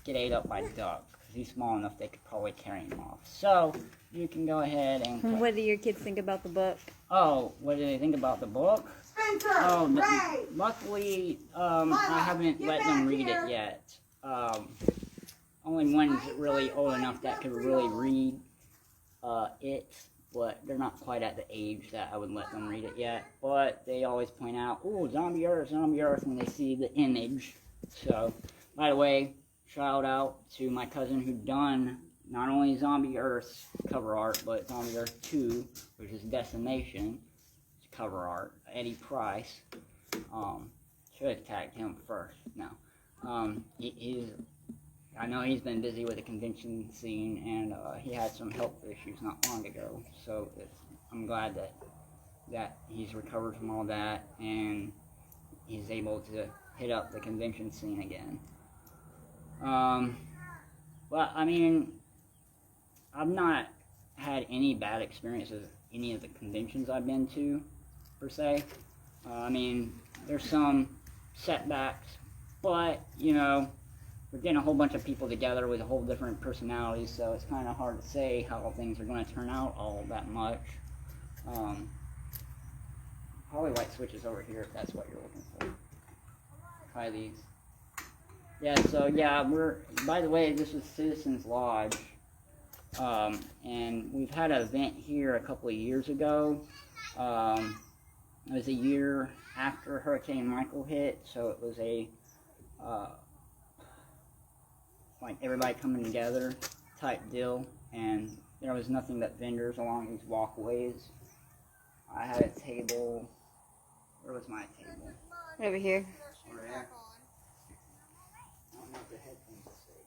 get ate up by duck. He's small enough they could probably carry him off. So you can go ahead and. What do your kids think about the book? Oh, what do they think about the book? Oh, luckily I haven't let them read it yet. Only one's really old enough that could really read it, but they're not quite at the age that I would let them read it yet. But they always point out, "Ooh, Zombie Earth," when they see the image. So, by the way, shout out to my cousin who done not only Zombie Earth's cover art, but Zombie Earth 2, which is Decimation cover art, Eddie Price. Should have tagged him first. No. I know he's been busy with the convention scene, and he had some health issues not long ago. So I'm glad that he's recovered from all that, and he's able to hit up the convention scene again. But I mean, I've not had any bad experiences at any of the conventions I've been to, per se. I mean, there's some setbacks, but, you know, we're getting a whole bunch of people together with a whole different personalities, so it's kind of hard to say how things are going to turn out all that much. Probably white switches over here if that's what you're looking for. Try these. Yeah, so yeah, by the way, this is Citizens Lodge. And we've had an event here a couple of years ago. It was a year after Hurricane Michael hit, so it was a like everybody coming together type deal, and there was nothing but vendors along these walkways. I had a table. Where was my table? Over here. Over there. I don't know if the headphones will see.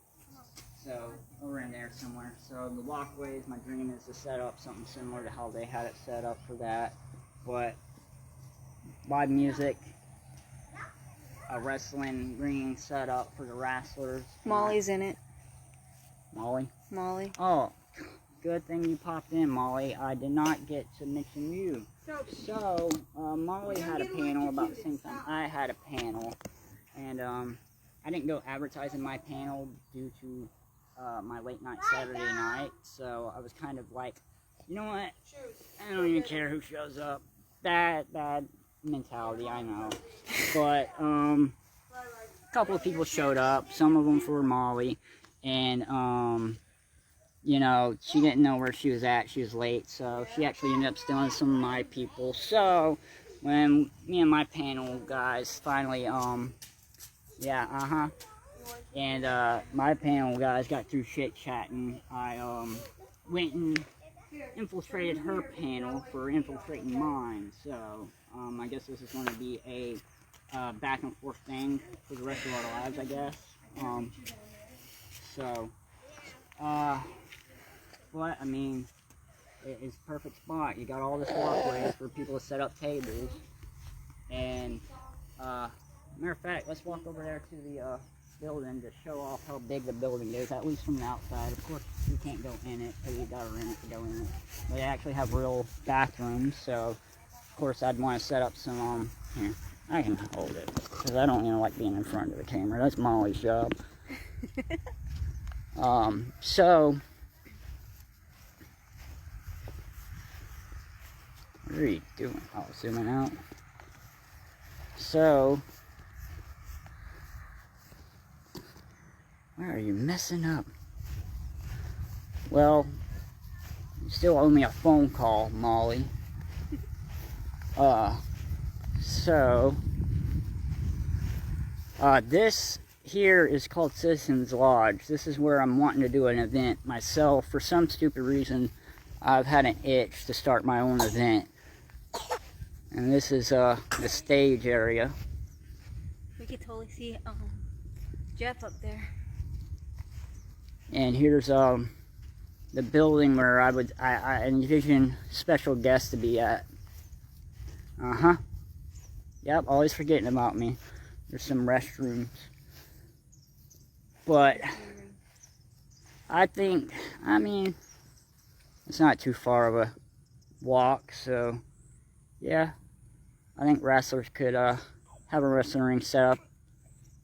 So over in there somewhere. So the walkways, my dream is to set up something similar to how they had it set up for that, but live music, a wrestling ring set up for the wrestlers. Molly's in it. Molly? Molly. Oh, good thing you popped in, Molly. I did not get to mention you. So, Molly had a panel about the same time I had a panel, and I didn't go advertising my panel due to my late night Saturday night, so I was kind of like, you know what, I don't even care who shows up. Bad mentality, I know, but a couple of people showed up, some of them for Molly, and you know, she didn't know where she was at, she was late, so she actually ended up stealing some of my people. So when me and my panel guys finally and my panel guys got through chit chatting, I went and infiltrated her panel for infiltrating mine. So I guess this is going to be a back and forth thing for the rest of our lives, I guess. But I mean, it's a perfect spot. You got all this walkways for people to set up tables, and matter of fact, let's walk over there to the building to show off how big the building is, at least from the outside. Of course, you can't go in it because you gotta rent it to go in it. But they actually have real bathrooms, so of course I'd want to set up some. Here, I can hold it because I don't like being in front of the camera. That's Molly's job. So. What are you doing? Oh, zooming out. So, why are you messing up? Well, you still owe me a phone call, Molly. This here is called Citizens Lodge. This is where I'm wanting to do an event myself. For some stupid reason, I've had an itch to start my own event. And this is the stage area. We could totally see Jeff up there. And here's the building where I envision special guests to be at. Yep, always forgetting about me. There's some restrooms. But I mean, it's not too far of a walk, so yeah, I think wrestlers could have a wrestling ring set up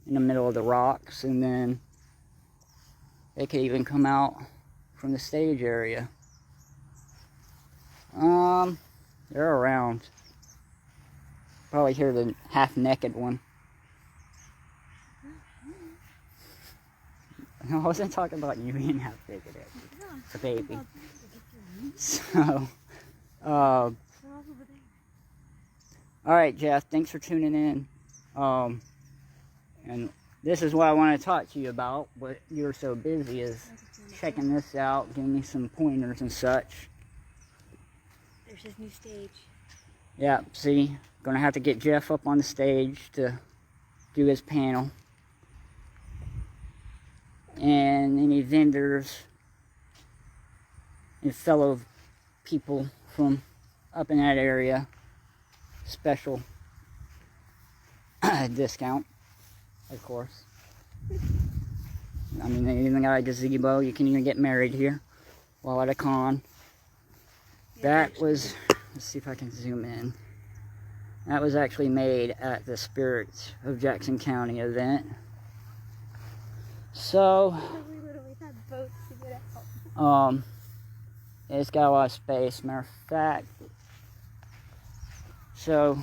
in the middle of the rocks, and then they could even come out from the stage area. They're around. Probably hear the half-naked one. No, I wasn't talking about you being half-naked. It's a baby. So, alright, Jeff, thanks for tuning in. And this is what I want to talk to you about, but you're so busy, is checking this out, giving me some pointers and such. There's his new stage. Yeah, see, gonna have to get Jeff up on the stage to do his panel. And any vendors and fellow people from up in that area, special discount, of course. I mean, they even got a gazebo. You can even get married here while at a con. That was, let's see if I can zoom in. That was actually made at the Spirits of Jackson County event. So, We literally had boats to get out. it's got a lot of space, matter of fact. So,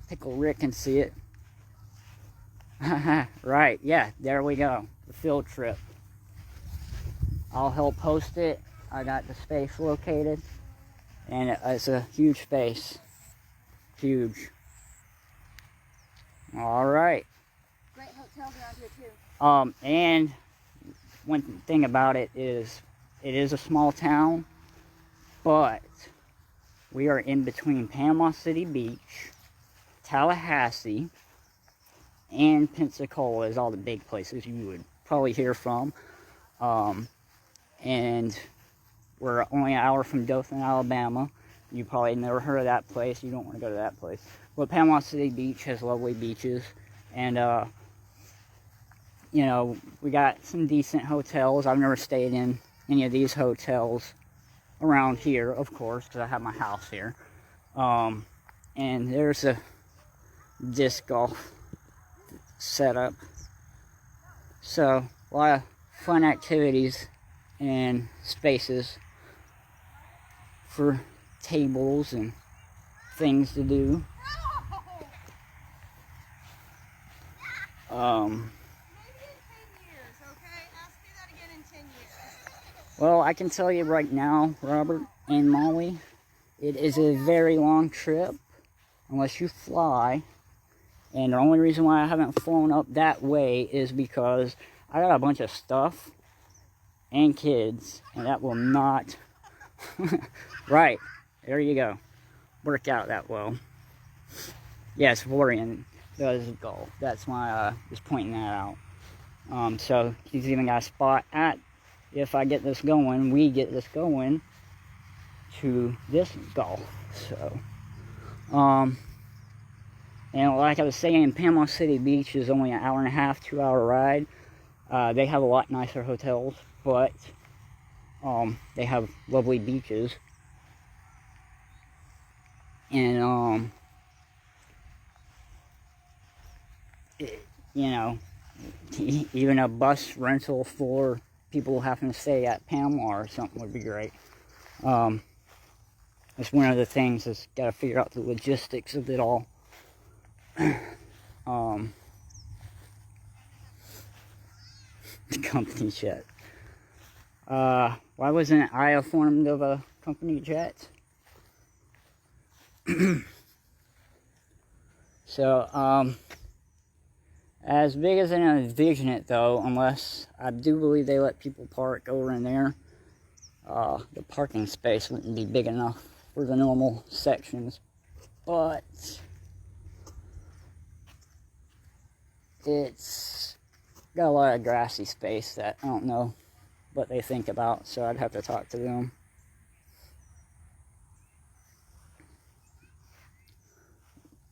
Pickle Rick can see it. Right, yeah, there we go. The field trip. I'll help host it. I got the space located. And it's a huge space. Huge. Alright. Great hotels around here too. And one thing about it is a small town, but we are in between Panama City Beach, Tallahassee, and Pensacola is all the big places you would probably hear from. And we're only an hour from Dothan, Alabama. You probably never heard of that place. You don't want to go to that place. But Panama City Beach has lovely beaches. And, you know, we got some decent hotels. I've never stayed in any of these hotels around here, of course, because I have my house here. And there's a disc golf setup. So, a lot of fun activities and spaces for tables and things to do. Well, I can tell you right now, Robert and Molly, it is a very long trip unless you fly. And the only reason why I haven't flown up that way is because I got a bunch of stuff and kids, and that will not, right, there you go, work out that well. Yes, Florian does golf. That's why I was pointing that out. So he's even got a spot at, if I get this going, we get this going to this golf. So, and like I was saying, Panama City Beach is only an hour and a half, 2-hour ride. They have a lot nicer hotels, but they have lovely beaches. And, you know, even a bus rental for people having to stay at Panama or something would be great. It's one of the things that's got to figure out the logistics of it all. The company jet. Why wasn't I informed of a company jet? So, as big as I envision it, though, unless I do believe they let people park over in there, the parking space wouldn't be big enough for the normal sections. But it's got a lot of grassy space that I don't know what they think about, so I'd have to talk to them.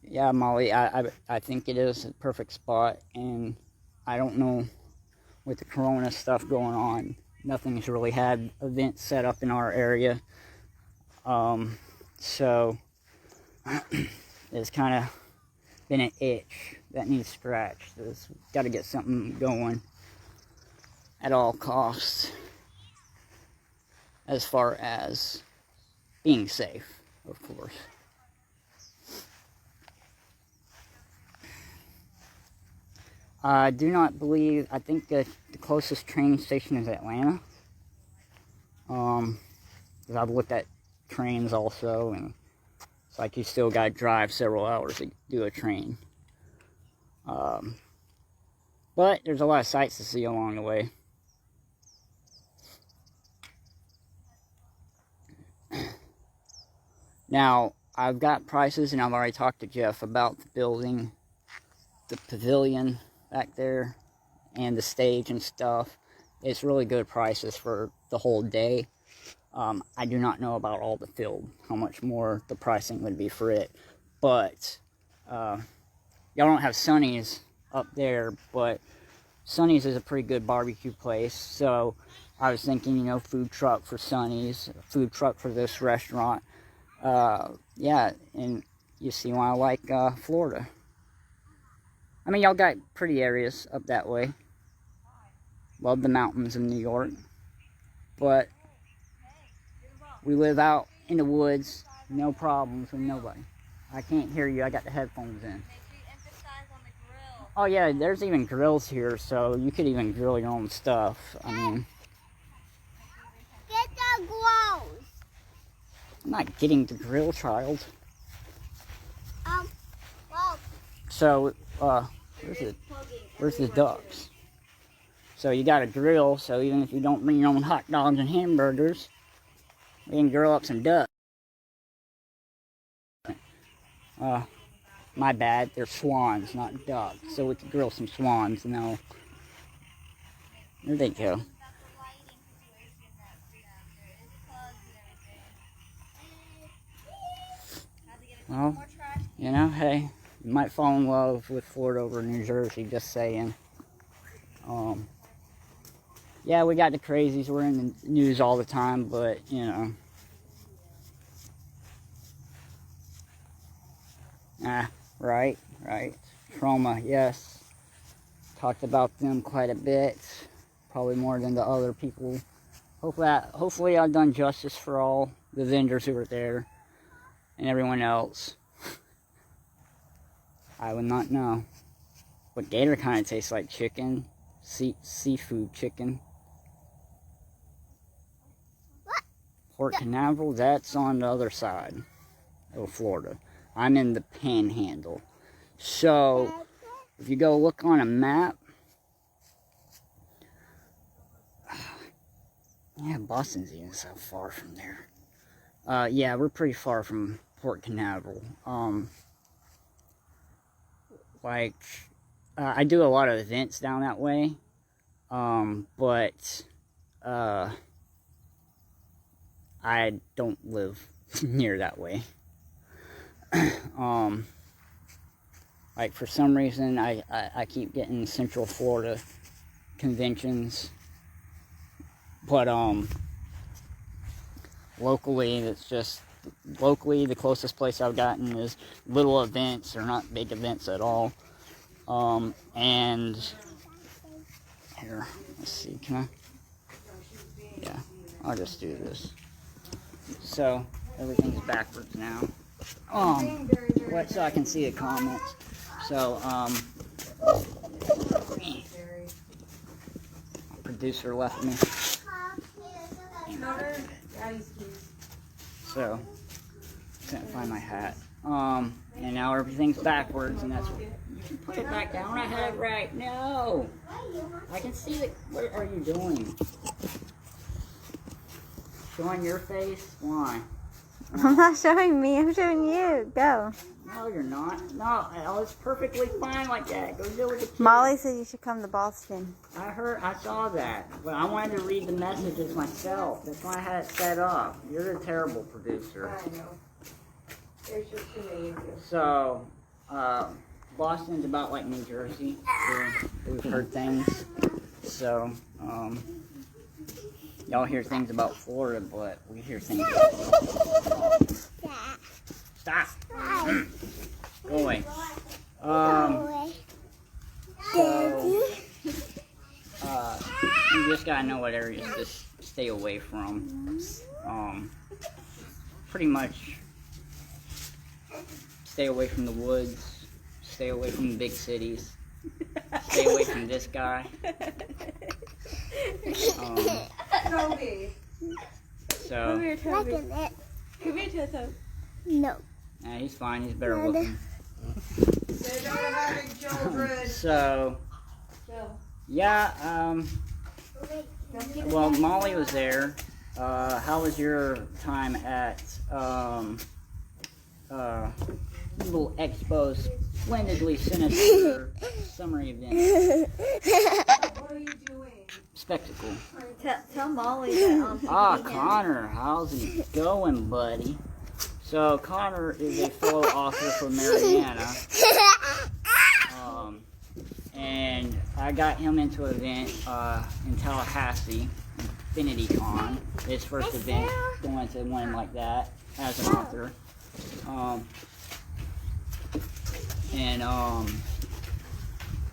Yeah, Molly, I think it is a perfect spot, and I don't know, with the corona stuff going on, nothing's really had events set up in our area. So it's kind of been an itch that needs scratched. It's got to get something going at all costs as far as being safe, of course. I do not believe, I think the closest train station is Atlanta. Because I've looked at trains also, and it's like you still got to drive several hours to do a train. But there's a lot of sights to see along the way. Now, I've got prices, and I've already talked to Jeff about the building, the pavilion back there, and the stage and stuff. It's really good prices for the whole day. I do not know about all the field, how much more the pricing would be for it. But y'all don't have Sonny's up there, but Sonny's is a pretty good barbecue place. So I was thinking, you know, food truck for Sonny's, food truck for this restaurant. Yeah, and you see why I like Florida. I mean, y'all got pretty areas up that way. Love the mountains in New York. But we live out in the woods, no problems with nobody. I can't hear you, I got the headphones in. Oh yeah, there's even grills here, so you could even grill your own stuff. I mean, get the gloves. I'm not getting the grill, child. Well, So, where's the ducks? So you got a grill, so even if you don't bring your own hot dogs and hamburgers, we can grill up some ducks. My bad, they're swans, not ducks. So we can grill some swans now. There they go. Well, you know, hey, you might fall in love with Florida over New Jersey, just saying. Yeah, we got the crazies, we're in the news all the time, but, you know. Right. Trauma, yes. Talked about them quite a bit. Probably more than the other people. Hopefully I've done justice for all the vendors who were there. And everyone else. I would not know. But gator kind of tastes like chicken. Seafood chicken. what? Port Canaveral, that's on the other side of Florida. I'm in the Panhandle. So, if you go look on a map, yeah, Boston's even so far from there. Yeah, we're pretty far from Port Canaveral. I do a lot of events down that way, but I don't live near that way. Like for some reason I keep getting Central Florida conventions, but locally the closest place I've gotten is little events or not big events at all. And here, let's see, can I? Yeah, I'll just do this. So everything's backwards now. What, so I can see the comments. So, producer left me. So, couldn't find my hat. And now everything's backwards, and that's what. You can put it back down. I had it right. No, I can see it. What are you doing? Showing your face? Why? I'm not showing me, I'm showing you. Go. No, you're not. No, it's perfectly fine like that. Go do it with the kids. Molly said you should come to Boston. I saw that. But I wanted to read the messages myself. That's why I had it set up. You're a terrible producer. I know. There's just too many of you. So, Boston's about like New Jersey. We've heard things. So, y'all hear things about Florida, but we hear things about Florida. Stop. Go away. You just gotta know what areas to stay away from. Pretty much stay away from the woods, stay away from the big cities, stay away from this guy. Toby. So, Come here, Look Toby. at it. Come here, Toto. No. nah, he's fine, he's better looking. Say no to having children. So, yeah, well, Molly was there. How was your time at little Expo's Splendidly Sinister summer event? What are you doing? Spectacle. Tell Molly that Connor, how's it going, buddy? So, Connor is a fellow author from Mariana. And I got him into an event in Tallahassee, Infinity Con. His first event going to one like that as an author.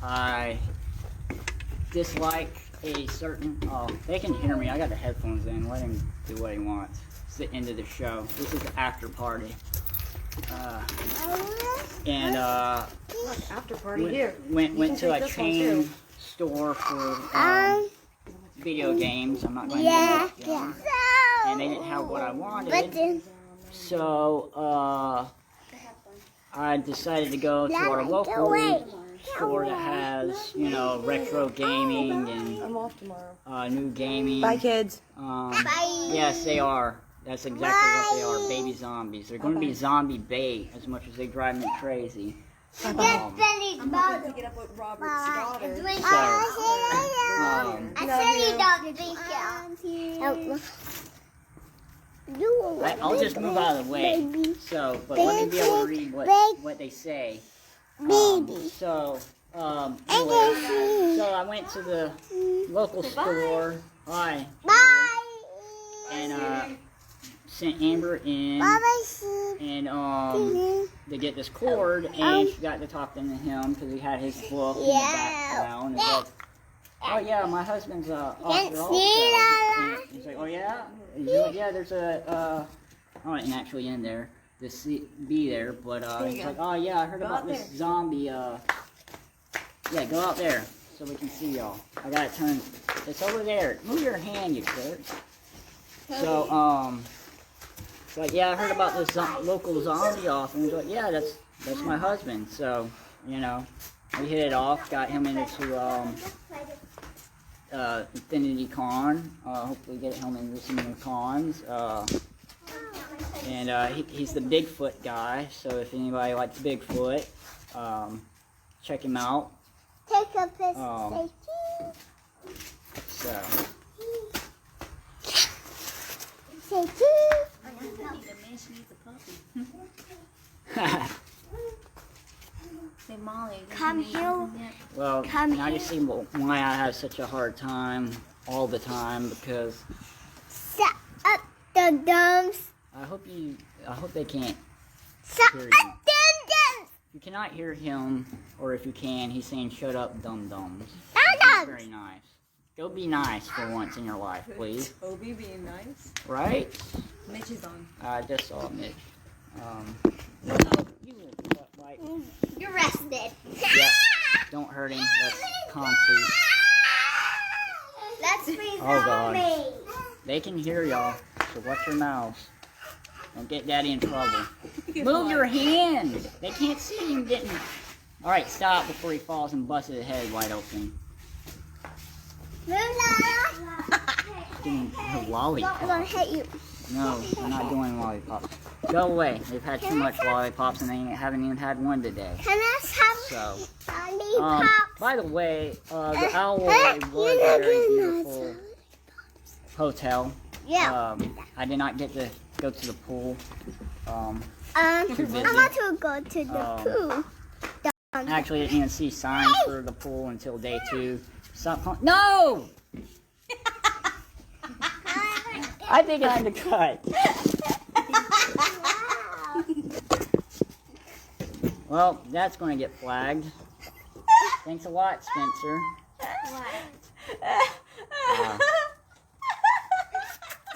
I dislike a certain. Oh, they can hear me. I got the headphones in. Let him do what he wants. It's the end of the show. This is the after party. After party here. Went to a chain store for video games. I'm not going to get into them. And they didn't have what I wanted. So I decided to go to our local store that has, you know, retro gaming and I'm off tomorrow. new gaming. Bye, kids. Bye. Yes, they are. That's exactly what they are, baby zombies. They're going to be zombie bait as much as they drive me crazy. Get Benny's bottle. Get up with Robert's daughter. Drink So, I'll just move out of the way. So, but let me be able to read what they say. Anyway, so I went to the local store. Hi. And sent Amber in, and to get this cord, and she got to talking to him because he had his book in the background. It's like, oh yeah, my husband's author also. And he's like, oh yeah? And he's like, yeah, there's a, I wasn't actually in there to be there, but he's like, oh yeah, I heard about this zombie, yeah, go out there so we can see y'all. I got it turned, it's over there. Move your hand, you jerk. So, it's like, yeah, I heard about this local zombie author. And he's like, yeah, that's my husband. So, you know, we hit it off, got him into Infinity Con. Hopefully get him into some more cons. He's the Bigfoot guy. So if anybody likes Bigfoot, check him out. Take a piss. So. Say cheese. Say Molly. Come here. Well, now you see why I have such a hard time all the time, because Shut up the gums. I hope they can't Shut hear up you. the gums. You cannot hear him, or if you can, he's saying "shut up, dum-dums." Dum-dums. Very nice. Go be nice for once in your life, please. Toby being nice. Right? Mitch is on. I just saw Mitch. You like, You're arrested. yeah, don't hurt him. That's concrete. Let's freeze Oh, God. me. They can hear y'all, so watch your mouths. Don't get Daddy in trouble. Move your hands. They can't see him getting. All right, stop before he falls and busts his head wide open. Doing a lollipop. I'm gonna hit you. No, I'm not doing lollipops. Go away. They've had too much lollipops and they haven't even had one today. Can I have So, lollipops? by the way, the Alloy was a very beautiful hotel. Yeah. I did not get to go to the pool. I busy. want to go to the pool. Actually, I didn't even see signs for the pool until day 2. Stop calling. No! I think I had to cut. Well, that's going to get flagged. Thanks a lot, Spencer.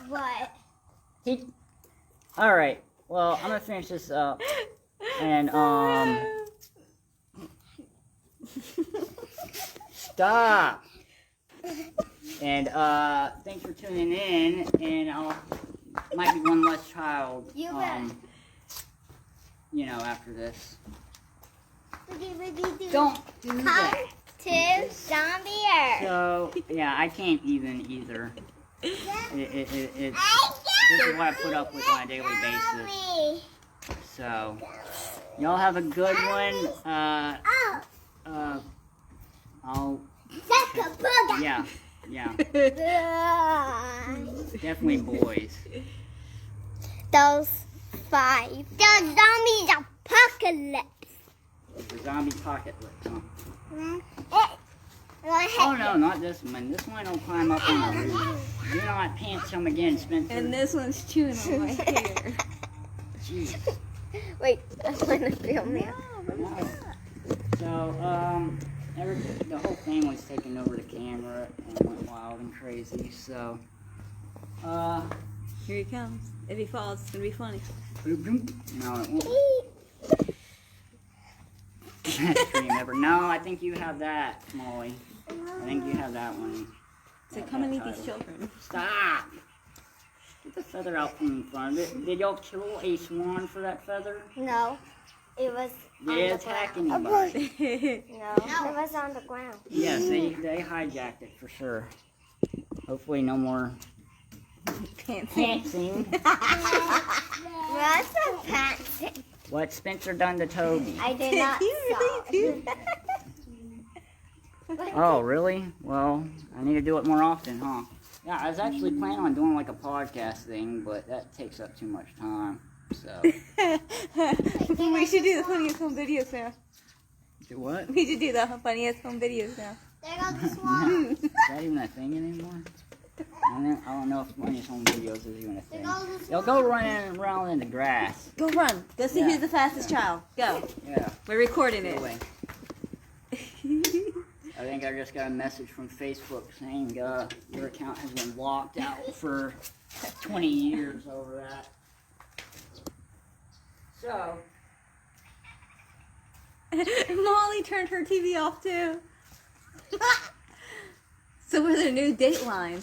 What? What? All right. Well, I'm gonna finish this up, and stop. And thanks for tuning in. And I'll might be one less child. You know, after this. Don't do that. To zombie earth. So yeah, I can't even either. This is what I put up with on a daily basis. So y'all have a good one. I'll. Yeah. Definitely boys. Those 5. The zombie apocalypse. The zombie pocket lips, huh? Oh Oh no, not this one. This one will climb up on the roof. Do not pants him again, Spencer. And this one's chewing on my hair. Jeez. Wait, I want to film you. So, the whole family's taking over the camera and went wild and crazy. So, Here he comes. If he falls, it's gonna be funny. no, it won't. Dream ever. No, I think you have that, Molly. I think you have that one. So come and meet these children. Stop! Get the feather out from in front of it. Did y'all kill a swan for that feather? No, it was Did on it the attack ground. anybody? No, it was on the ground. Yes, they hijacked it for sure. Hopefully no more pantsing. What's a pantsing? What Spencer done to Toby? I did not saw. Oh, really? Well, I need to do it more often, huh? Yeah, I was actually planning on doing like a podcast thing, but that takes up too much time. So. We should do the funniest home videos now. Do what? We should do the funniest home videos now. There goes the swan. Is that even a thing anymore? I don't know if funniest home videos is even a thing. Y'all go running around in the grass. Go run. Go see who's the fastest child. Go. Yeah. We're recording it. Anyway. I think I just got a message from Facebook saying your account has been locked out for 20 years over that. So. Molly turned her TV off too. So we're their new Dateline.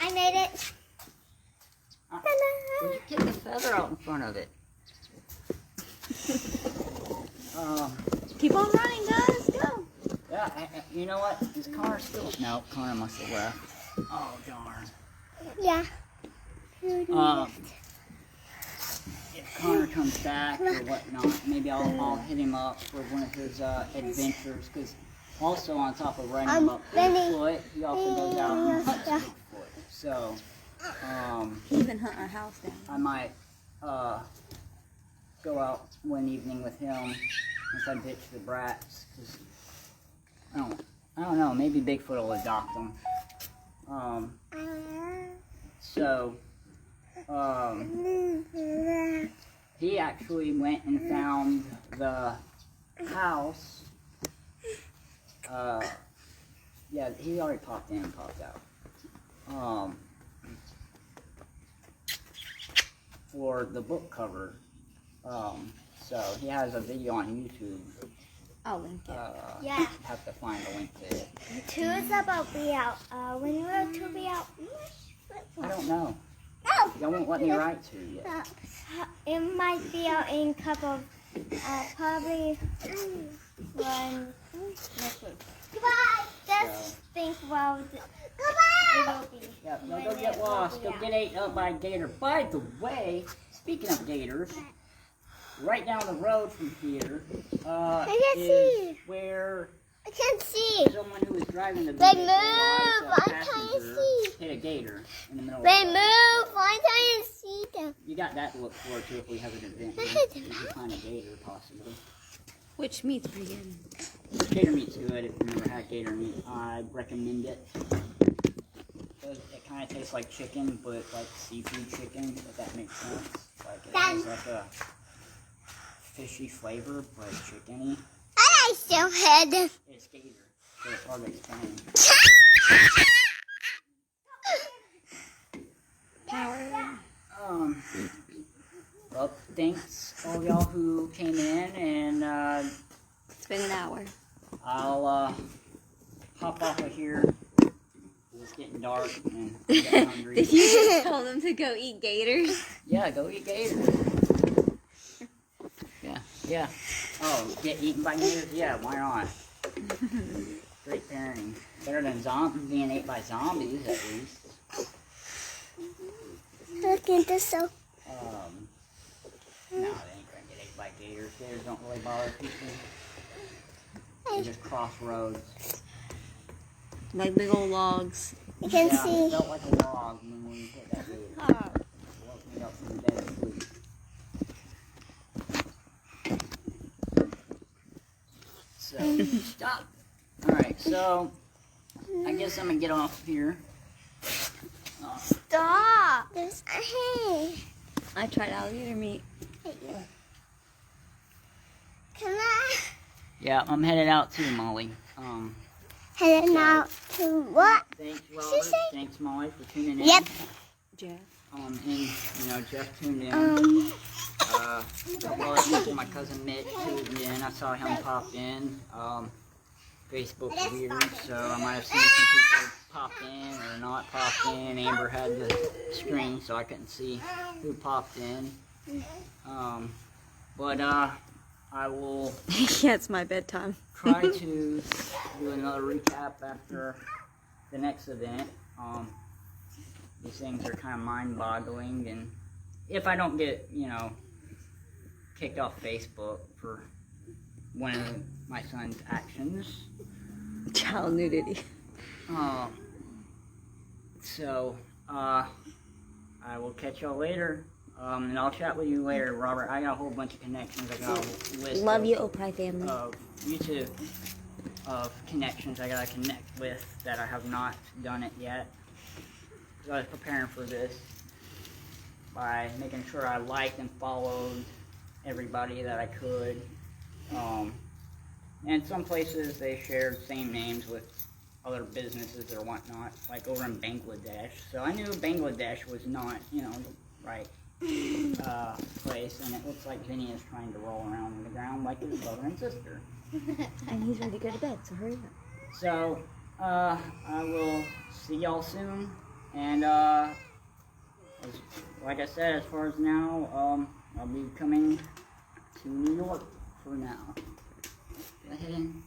I made it. Did you get the feather out in front of it? Keep on running, guys. Go. Yeah, you know what? Is Connor still? No, Connor must have left. Oh, darn. Yeah. If Connor comes back or whatnot, maybe I'll hit him up for one of his adventures. Because also on top of writing about Bigfoot, he also goes out and hunts Bigfoot. So, He even hunt our house down. I might go out one evening with him once I ditch the brats. Cause I don't know. Maybe Bigfoot will adopt them. He actually went and found the house. Yeah, he already popped in and popped out. For the book cover. So he has a video on YouTube. I'll link it. Yeah. Have to find a link to it. 2 is about be out. When will 2 be out? I don't know. No. Y'all won't let me write to yet. It might be out in a couple, probably one. Goodbye. Just think well. Goodbye. It will be. Yeah, no, go get lost. Go get ate up by a gator. By the way, speaking of gators, right down the road from here is where I can't see. someone who was driving the They vehicle move. while I a can't passenger see. hit a gator in the middle They of the road. move. I can't see them. You got that to look forward to if we have an event. You can find a gator, possibly. Which meat's pretty good? Gator meat's good. If you've never had gator meat, I recommend it. It kind of tastes like chicken, but like seafood chicken, if that makes sense. Like it has like a fishy flavor, but chickeny. I still had. It's gator, so it's hard to explain. Power. Well, thanks all y'all who came in, and It's been an hour. I'll hop off of here. It's getting dark and I'm getting hungry. Did you just tell them to go eat gators? Yeah, go eat gators. Yeah. Oh, get eaten by gators? Yeah, why not? Great parenting. Better than being ate by zombies, at least. Look at this. So. No, they ain't gonna get ate by gators. Gators don't really bother people. They just cross roads. Like big old logs. You can Yeah, see. it felt like a log when we hit that gator. Woke me up from the dead sleep. So, stop. Alright, so, I guess I'm gonna get off here. Stop. There's a hay. I tried alligator meat. Come on. Yeah, I'm headed out too, Molly. Heading out to what? Thanks, She Robert. say? Thanks, Molly, for tuning in. Yep. Jeff. And, Jeff tuned in. Well, my cousin Mitch tuned in. I saw him pop in. Facebook's weird, so I might have seen some people pop in or not pop in. Amber had the screen, so I couldn't see who popped in. But I will Yeah, it's my bedtime. try to do another recap after the next event. These things are kind of mind-boggling, and if I don't get, kicked off Facebook for one of my son's actions. Child nudity. So, I will catch y'all later. And I'll chat with you later, Robert. I got a whole bunch of connections. I got a list Love you, Opry family. of YouTube of connections I gotta connect with that I have not done it yet. So I was preparing for this by making sure I liked and followed everybody that I could. And some places they shared same names with other businesses or whatnot, like over in Bangladesh. So I knew Bangladesh was not, the right place, and it looks like Vinny is trying to roll around on the ground like his brother and sister. And he's ready to go to bed, so hurry up. So, I will see y'all soon, and like I said, as far as now, I'll be coming to New York for now. Go ahead and